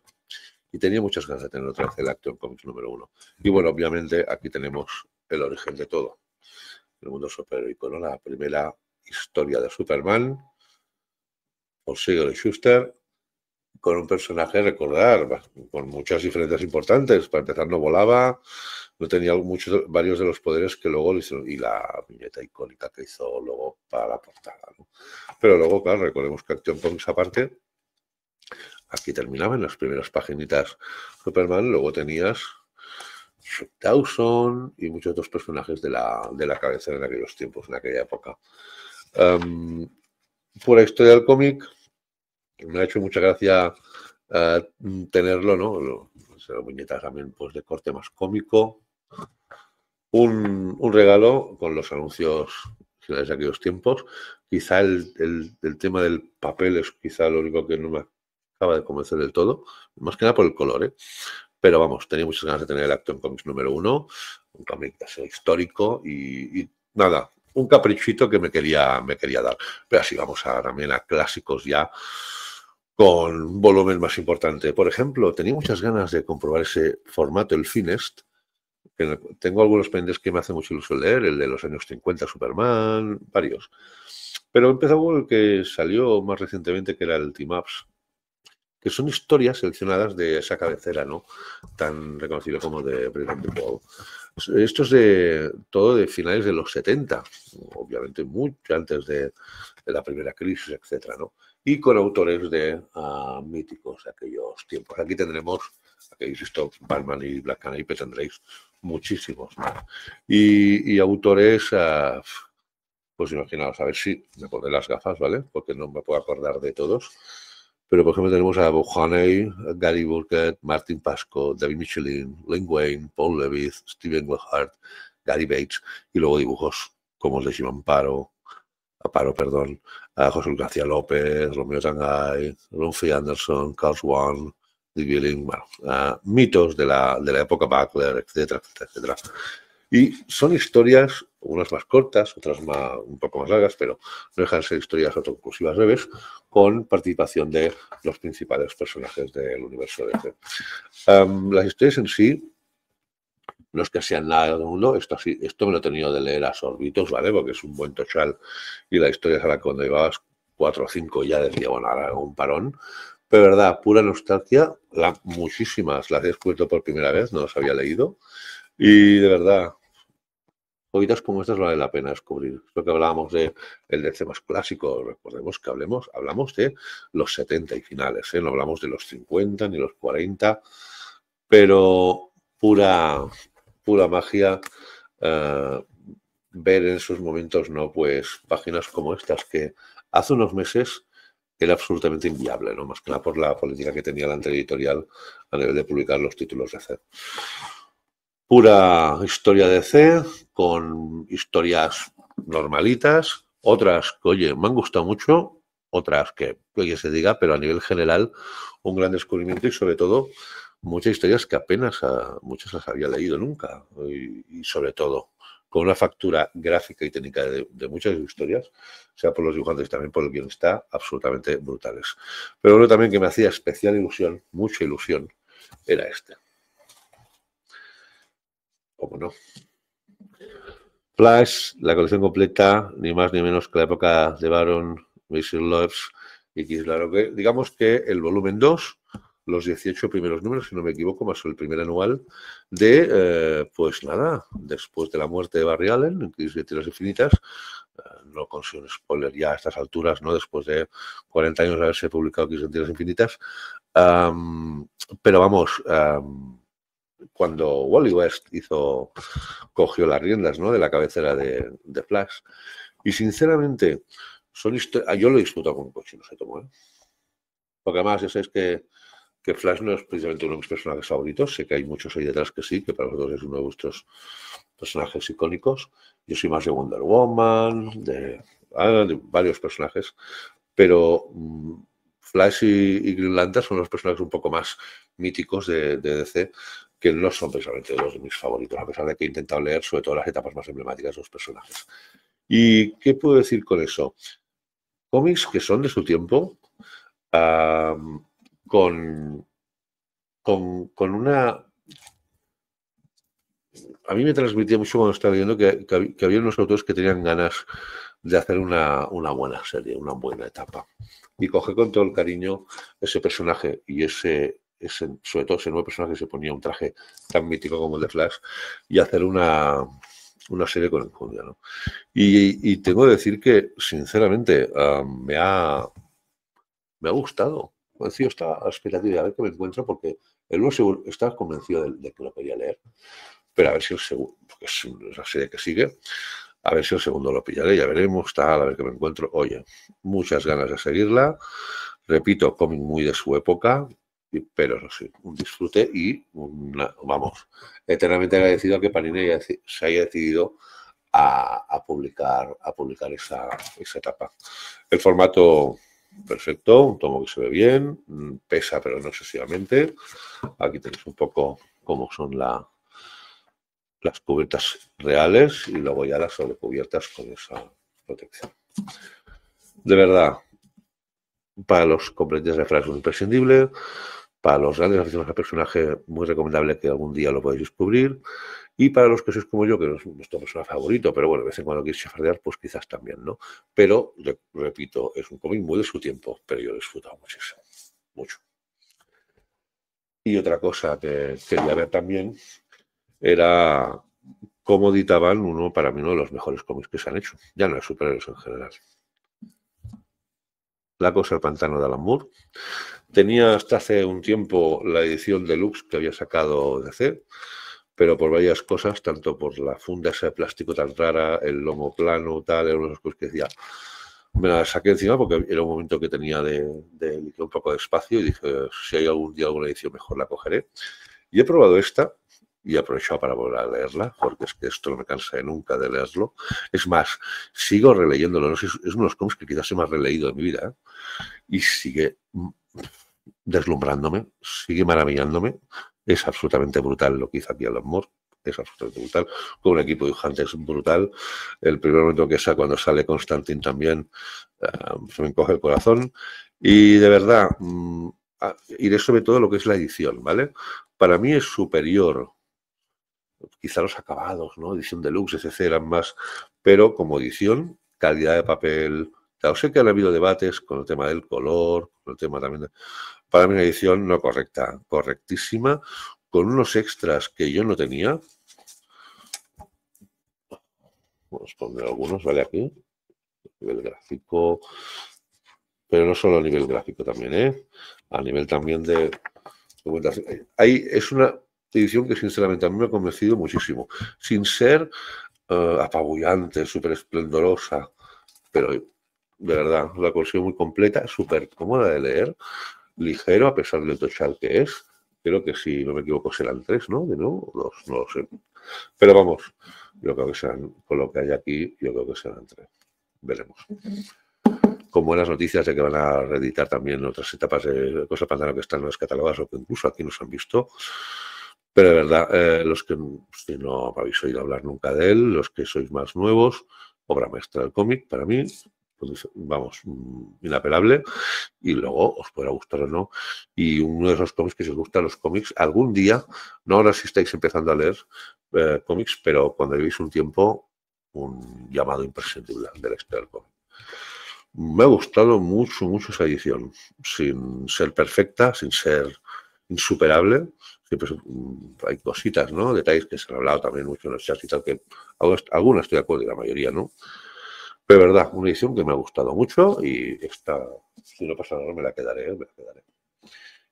y tenía muchas ganas de tener otra vez el Action Comics número 1. Y bueno, obviamente aquí tenemos el origen de todo, el mundo superheroico, ¿no? La primera historia de Superman por Siegel y Schuster, con un personaje, recordar, con muchas diferencias importantes. Para empezar, no volaba, no tenía varios de los poderes que luego le hicieron, y la viñeta icónica que hizo luego para la portada, ¿no? Pero luego, claro, recordemos que Action Comics aparte, aquí terminaban las primeras paginitas Superman, luego tenías Chuck Dawson y muchos otros personajes de la cabecera en aquellos tiempos, en aquella época. Pura historia del cómic, me ha hecho mucha gracia tenerlo, ¿no? Las viñetas también pues, de corte más cómico. Un regalo con los anuncios de aquellos tiempos. Quizá el tema del papel es quizá lo único que no me acaba de convencer del todo, más que nada por el color, ¿eh? Pero vamos, tenía muchas ganas de tener el Action Comics número 1, un cómic histórico y nada, un caprichito que me quería dar. Pero así vamos también a clásicos ya con un volumen más importante. Por ejemplo, tenía muchas ganas de comprobar ese formato, el Finest. Tengo algunos pendientes que me hace mucho ilusión leer, el de los años 50, Superman, varios. Pero empezó con el que salió más recientemente, que era el Team Ups, que son historias seleccionadas de esa cabecera, ¿no? Tan reconocido como de Brilliant Ball. Esto es todo de finales de los 70, obviamente mucho antes de la primera crisis, etcétera, ¿no? Y con autores míticos de aquellos tiempos. Aquí tendremos, aquí habéis visto Batman y Black Canary, pero tendréis muchísimos más. Y autores, pues imaginaos, a ver si me pondré las gafas, ¿vale? Porque no me puedo acordar de todos. Pero, por ejemplo, tenemos a Bob Haney, Gary Burkett, Martin Pasco, David Michelin, Len Wayne, Paul Levith, Steven Wilhart, Gary Bates, y luego dibujos como el de Jim Amparo, a José Luis García López, Romeo Tangay, Ronfi Anderson, Carl Swan, David Billing, bueno, mitos de la época Buckler, etcétera, etcétera, etcétera. Y son historias, unas más cortas, otras un poco más largas, pero no dejan de ser historias autoconclusivas breves, con participación de los principales personajes del universo DC. Las historias en sí no es que sean nada del mundo, esto me lo he tenido de leer a sorbitos, ¿vale? Porque es un buen tochal y la historia es a la que cuando llevabas 4 o 5 ya decía, bueno, ahora hago un parón. Pero verdad, pura nostalgia, muchísimas las he descubierto por primera vez, no las había leído. Y de verdad, joyitas como estas vale la pena descubrir. Lo que hablábamos de el DC más clásico, recordemos que hablamos de los 70 y finales, ¿eh? No hablamos de los 50 ni los 40, pero pura magia. eh, Ver en esos momentos, ¿no? Pues páginas como estas que hace unos meses era absolutamente inviable, ¿no? Más que nada por la política que tenía la anterior editorial a nivel de publicar los títulos de C. Pura historia de C, con historias normalitas, otras que, oye, me han gustado mucho, otras que, oye, se diga, pero a nivel general, un gran descubrimiento y sobre todo muchas historias que apenas muchas las había leído nunca y sobre todo con una factura gráfica y técnica de muchas historias, sea por los dibujantes y también por el guionista, absolutamente brutales. Pero uno también que me hacía especial ilusión, mucha ilusión, era este. ¿Cómo no? Flash, la colección completa, ni más ni menos que la época de Baron, Mason Loebs y Kislar. Digamos que el volumen 2, los 18 primeros números, si no me equivoco, más el primer anual, de, pues nada, después de la muerte de Barry Allen, en Crisis de Tierras Infinitas, no consigo un spoiler ya a estas alturas, ¿no? Después de 40 años de haberse publicado Crisis de Tierras Infinitas. Pero vamos, cuando Wally West cogió las riendas, ¿no? De la cabecera de Flash. Y sinceramente, yo lo he disfrutado con un coche, no se tomó, ¿eh? Porque además ya sabéis que Flash no es precisamente uno de mis personajes favoritos. Sé que hay muchos ahí detrás que sí, que para vosotros es uno de vuestros personajes icónicos. Yo soy más de Wonder Woman, de varios personajes, pero Flash y Green Lantern son los personajes un poco más míticos de DC, que no son precisamente los de mis favoritos, a pesar de que he intentado leer sobre todo las etapas más emblemáticas de los personajes. ¿Y qué puedo decir con eso? Cómics que son de su tiempo, con una... A mí me transmitía mucho cuando estaba leyendo que había unos autores que tenían ganas de hacer una buena serie, una buena etapa. Y coge con todo el cariño ese personaje y sobre todo ese nuevo personaje que se ponía un traje tan mítico como el de Flash y hacer una serie con enjundia, ¿no? Y tengo que decir que, sinceramente, me ha gustado. Yo estaba a la expectativa de a ver qué me encuentro porque el uno estaba convencido de que lo quería leer, pero a ver si el segundo, porque es una serie que sigue, a ver si el segundo lo pillaré, ya veremos, tal, a ver qué me encuentro. Oye, muchas ganas de seguirla. Repito, cómic muy de su época, pero eso sí, un disfrute y, vamos, eternamente agradecido a que Panini se haya decidido a publicar esa etapa. El formato perfecto, un tomo que se ve bien, pesa pero no excesivamente. Aquí tenéis un poco cómo son las cubiertas reales y luego ya las sobrecubiertas con esa protección. De verdad, para los comprendidos de Flash es un imprescindible, para los grandes aficionados al personaje muy recomendable que algún día lo podéis descubrir, y para los que sois como yo, que no es nuestro personaje favorito, pero bueno, de vez en cuando queréis chafardear, pues quizás también, ¿no? Pero, repito, es un cómic muy de su tiempo, pero yo lo he disfrutado muchísimo, mucho. Y otra cosa que quería ver también era cómo editaban para mí, uno de los mejores cómics que se han hecho. Ya no es superhéroes en general. La cosa del pantano de Alan Moore. Tenía hasta hace un tiempo la edición deluxe que había sacado DC, pero por varias cosas, tanto por la funda esa de plástico tan rara, el lomo plano, tal, eran unas cosas que decía, me la saqué encima porque era un momento que tenía de un poco de espacio y dije, si hay algún día alguna edición mejor la cogeré. Y he probado esta y he aprovechado para volver a leerla, porque es que esto no me cansé nunca de leerlo. Es más, sigo releyéndolo, no sé, es uno de los cómics que quizás he más releído de mi vida, y sigue deslumbrándome, sigue maravillándome. Es absolutamente brutal lo que hizo aquí Alan Moore, es absolutamente brutal, con un equipo de dibujantes brutal. El primer momento que cuando sale Constantine también, se me encoge el corazón. Y de verdad, iré sobre todo lo que es la edición, ¿vale? Para mí es superior, quizá los acabados, ¿no? Edición deluxe, etc. eran más, pero como edición, calidad de papel. Claro, sé que han habido debates con el tema del color, con el tema también Para mí una edición no correcta, correctísima, con unos extras que yo no tenía. Vamos a poner algunos, ¿vale? Aquí, nivel gráfico, pero no solo a nivel gráfico también, ¿eh? A nivel también de documentación. Ahí es una edición que sinceramente a mí me ha convencido muchísimo, sin ser apabullante, súper esplendorosa, pero de verdad, la consigo muy completa, súper cómoda de leer, ligero a pesar del tochal que es. Creo que si no me equivoco serán 3, ¿no? De nuevo, 2, no lo sé. Pero vamos, yo creo que serán, con lo que hay aquí, yo creo que serán 3. Veremos. Con buenas noticias de que van a reeditar también otras etapas de Cosa Pantano que están descatalogadas o que incluso aquí nos han visto. Pero de verdad, los que si no habéis oído hablar nunca de él, los que sois más nuevos, obra maestra del cómic, para mí, pues, vamos, inapelable, y luego os podrá gustar o no. Y uno de esos cómics que si os gustan los cómics, algún día, no ahora si estáis empezando a leer cómics, pero cuando llevéis un tiempo, un llamado imprescindible de la historia del cómic. Me ha gustado mucho, mucho esa edición, sin ser perfecta, sin ser insuperable. Siempre hay cositas, ¿no? Detalles que se han hablado también mucho en el chat y tal, que algunas estoy de acuerdo y la mayoría no. Pero es verdad, una edición que me ha gustado mucho y esta, si no pasa nada, me la quedaré, me la quedaré.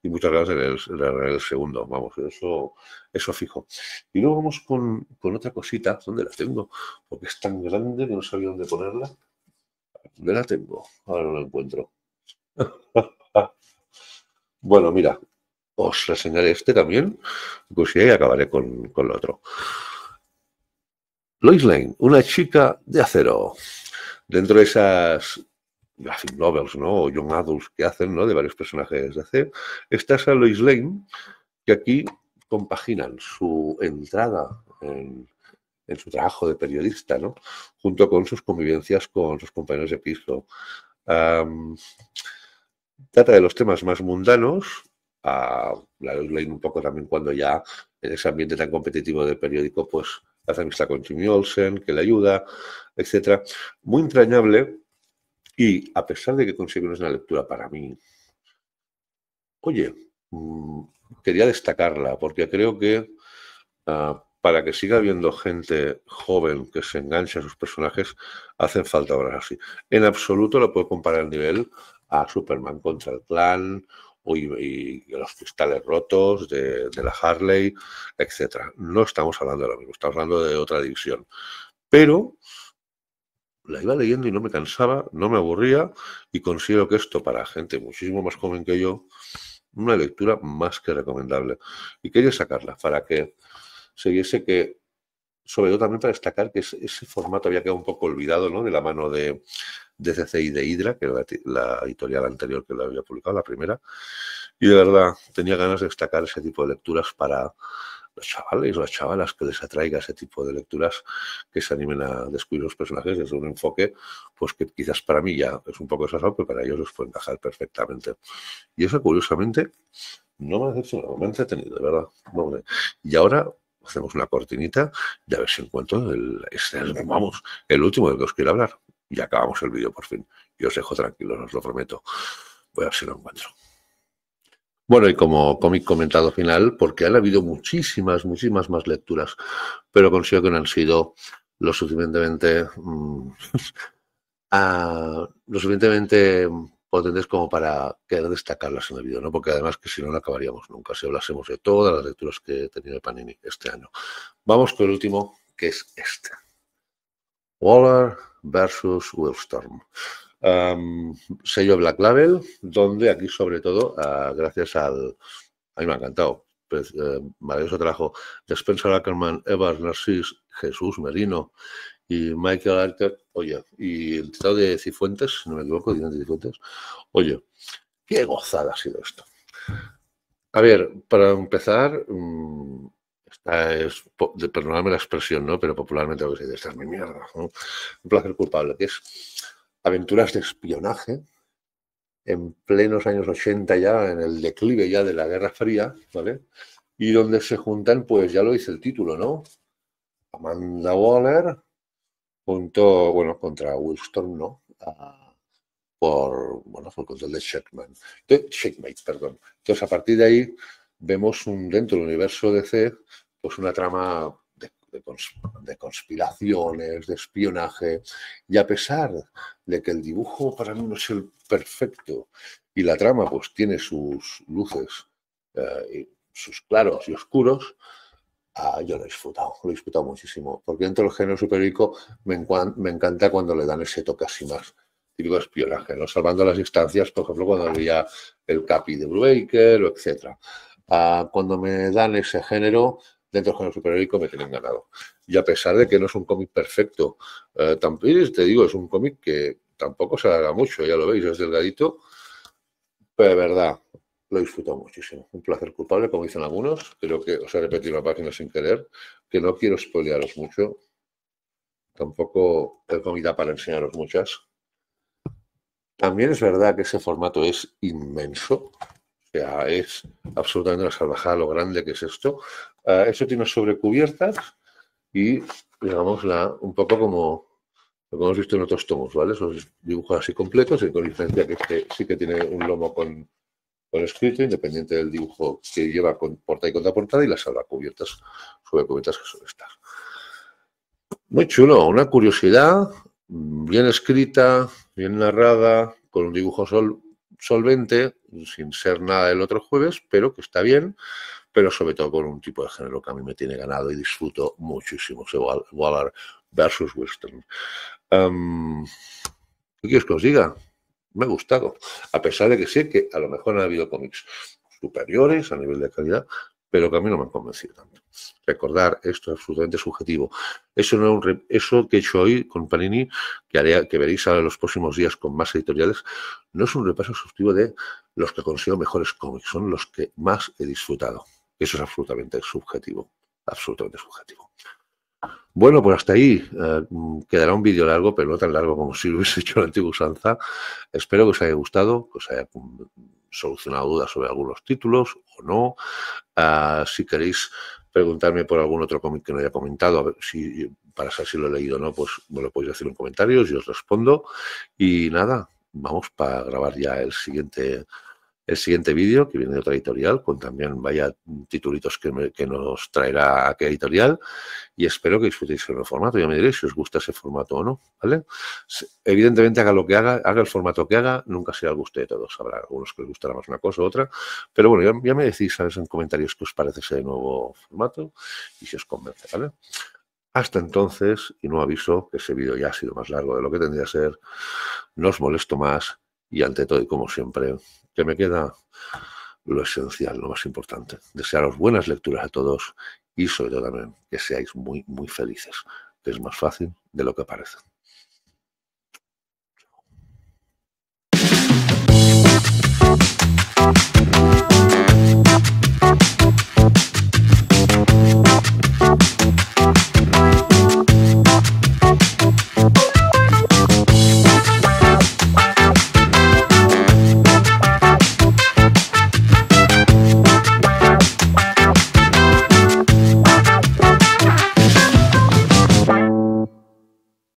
Y muchas gracias en el segundo, vamos, eso fijo. Y luego vamos con otra cosita, ¿dónde la tengo? Porque es tan grande que no sabía dónde ponerla. ¿Dónde la tengo? Ahora no la encuentro. Bueno, mira, os reseñaré este también, pues y acabaré con lo otro. Lois Lane, una chica de acero. Dentro de esas graphic novels, ¿no? O young adults que hacen, ¿no? De varios personajes de acero, está esa Lois Lane, que aquí compaginan su entrada en su trabajo de periodista, ¿no? Junto con sus convivencias con sus compañeros de piso. Trata de los temas más mundanos, la Lane un poco también cuando ya en ese ambiente tan competitivo del periódico, pues hace amistad con Jimmy Olsen, que le ayuda, etcétera. Muy entrañable y a pesar de que consigue una lectura para mí, oye, quería destacarla porque creo que para que siga habiendo gente joven que se enganche a sus personajes, hacen falta obras así. En absoluto lo puedo comparar el nivel a Superman contra el Clan y los cristales rotos de la Harley, etcétera. No estamos hablando de lo mismo, estamos hablando de otra división. Pero la iba leyendo y no me cansaba, no me aburría y considero que esto para gente muchísimo más joven que yo, una lectura más que recomendable. Y quería sacarla para que se viese que, sobre todo también para destacar que ese formato había quedado un poco olvidado, ¿no? De la mano de CC y de Hydra, que era la editorial anterior que lo había publicado, la primera. Y de verdad, tenía ganas de destacar ese tipo de lecturas para los chavales o las chavalas que les atraiga ese tipo de lecturas, que se animen a descubrir los personajes desde un enfoque, pues que quizás para mí ya es un poco exagerado, pero para ellos les puede encajar perfectamente. Y eso, curiosamente, no me ha decepcionado, me ha entretenido, de verdad. Y ahora hacemos una cortinita y a ver si encuentro el último del que os quiero hablar. Y acabamos el vídeo por fin. Y os dejo tranquilos, os lo prometo. Voy a ver si lo encuentro. Bueno, y como cómic comentado final, porque han habido muchísimas más lecturas, pero considero que no han sido lo suficientemente potentes como para querer destacarlas en el vídeo, ¿no? Porque además que si no, no acabaríamos nunca, si hablásemos de todas las lecturas que he tenido de Panini este año. Vamos con el último, que es este. Waller versus Wildstorm. Sello Black Label, donde aquí sobre todo, gracias a mí me ha encantado, pues, maravilloso trabajo de Spencer Ackerman, Eva Narcís, Jesús Merino y Michael Archer, oye, y el titulado de Cifuentes, si no me equivoco, de Cifuentes, oye, qué gozada ha sido esto. A ver, para empezar, esta es, perdonadme la expresión, ¿no? Pero popularmente lo que se dice, esta es mi mierda, ¿no? Un placer culpable, que es aventuras de espionaje en plenos años 80 ya, en el declive ya de la Guerra Fría, ¿vale? Y donde se juntan, pues ya lo dice el título, ¿no? Amanda Waller contra Wildstorm, ¿no? por control de Checkmate, perdón. Entonces, a partir de ahí, vemos dentro del universo DC, pues una trama de conspiraciones, de espionaje, y a pesar de que el dibujo para mí no es el perfecto y la trama pues tiene sus luces, sus claros y oscuros, yo lo he disfrutado muchísimo, porque dentro del género superhéroico me encanta cuando le dan ese toque así más típico de espionaje, ¿no? Salvando las distancias, por ejemplo, cuando veía el Capi de Brubaker, etc. Cuando me dan ese género, dentro del género superheroico me tienen ganado. Y a pesar de que no es un cómic perfecto, también te digo, es un cómic que tampoco se alarga mucho, ya lo veis, es delgadito, pero de verdad, lo he disfrutado muchísimo. Un placer culpable, como dicen algunos. Creo que os he repetido la página sin querer, que no quiero spoilearos mucho. Tampoco el cómic da para enseñaros muchas. También es verdad que ese formato es inmenso. O sea, es absolutamente una salvajada lo grande que es esto. Eso tiene sobrecubiertas y, digamos, un poco como lo que hemos visto en otros tomos, ¿vale? Esos dibujos así completos, y con diferencia que este sí que tiene un lomo con escrito, independiente del dibujo que lleva con portada y contraportada, y las sobrecubiertas que suele estar. Muy chulo, una curiosidad, bien escrita, bien narrada, con un dibujo solvente, sin ser nada del otro jueves, pero que está bien, pero sobre todo con un tipo de género que a mí me tiene ganado y disfruto muchísimo, Waller versus Western. ¿Qué quieres que os diga? Me ha gustado, a pesar de que sé que a lo mejor han habido cómics superiores a nivel de calidad, pero que a mí no me han convencido tanto. Recordar, esto es absolutamente subjetivo. Eso que he hecho hoy con Panini, que veréis ahora en los próximos días con más editoriales, no es un repaso exhaustivo de los que considero mejores cómics, son los que más he disfrutado. Eso es absolutamente subjetivo, absolutamente subjetivo. Bueno, pues hasta ahí. Quedará un vídeo largo, pero no tan largo como si lo hubiese hecho la antigua usanza. Espero que os haya gustado, que os haya solucionado dudas sobre algunos títulos o no. Si queréis preguntarme por algún otro cómic que no haya comentado, a ver para saber si lo he leído o no, pues me lo podéis decir en comentarios y os respondo. Y nada, vamos para grabar ya el siguiente vídeo, que viene de otra editorial, con también vaya titulitos que nos traerá aquella editorial, y espero que disfrutéis el formato. Ya me diréis si os gusta ese formato o no, ¿vale? Evidentemente, haga lo que haga el formato que haga, nunca será al gusto de todos. Habrá algunos que les gustará más una cosa u otra, pero bueno, ya me decís, ¿sabes? En comentarios qué os parece ese nuevo formato y si os convence, ¿vale? Hasta entonces, y no aviso que ese vídeo ya ha sido más largo de lo que tendría que ser, no os molesto más, y ante todo y como siempre, que me queda lo esencial, lo más importante. Desearos buenas lecturas a todos y sobre todo también que seáis muy, muy felices, que es más fácil de lo que parece.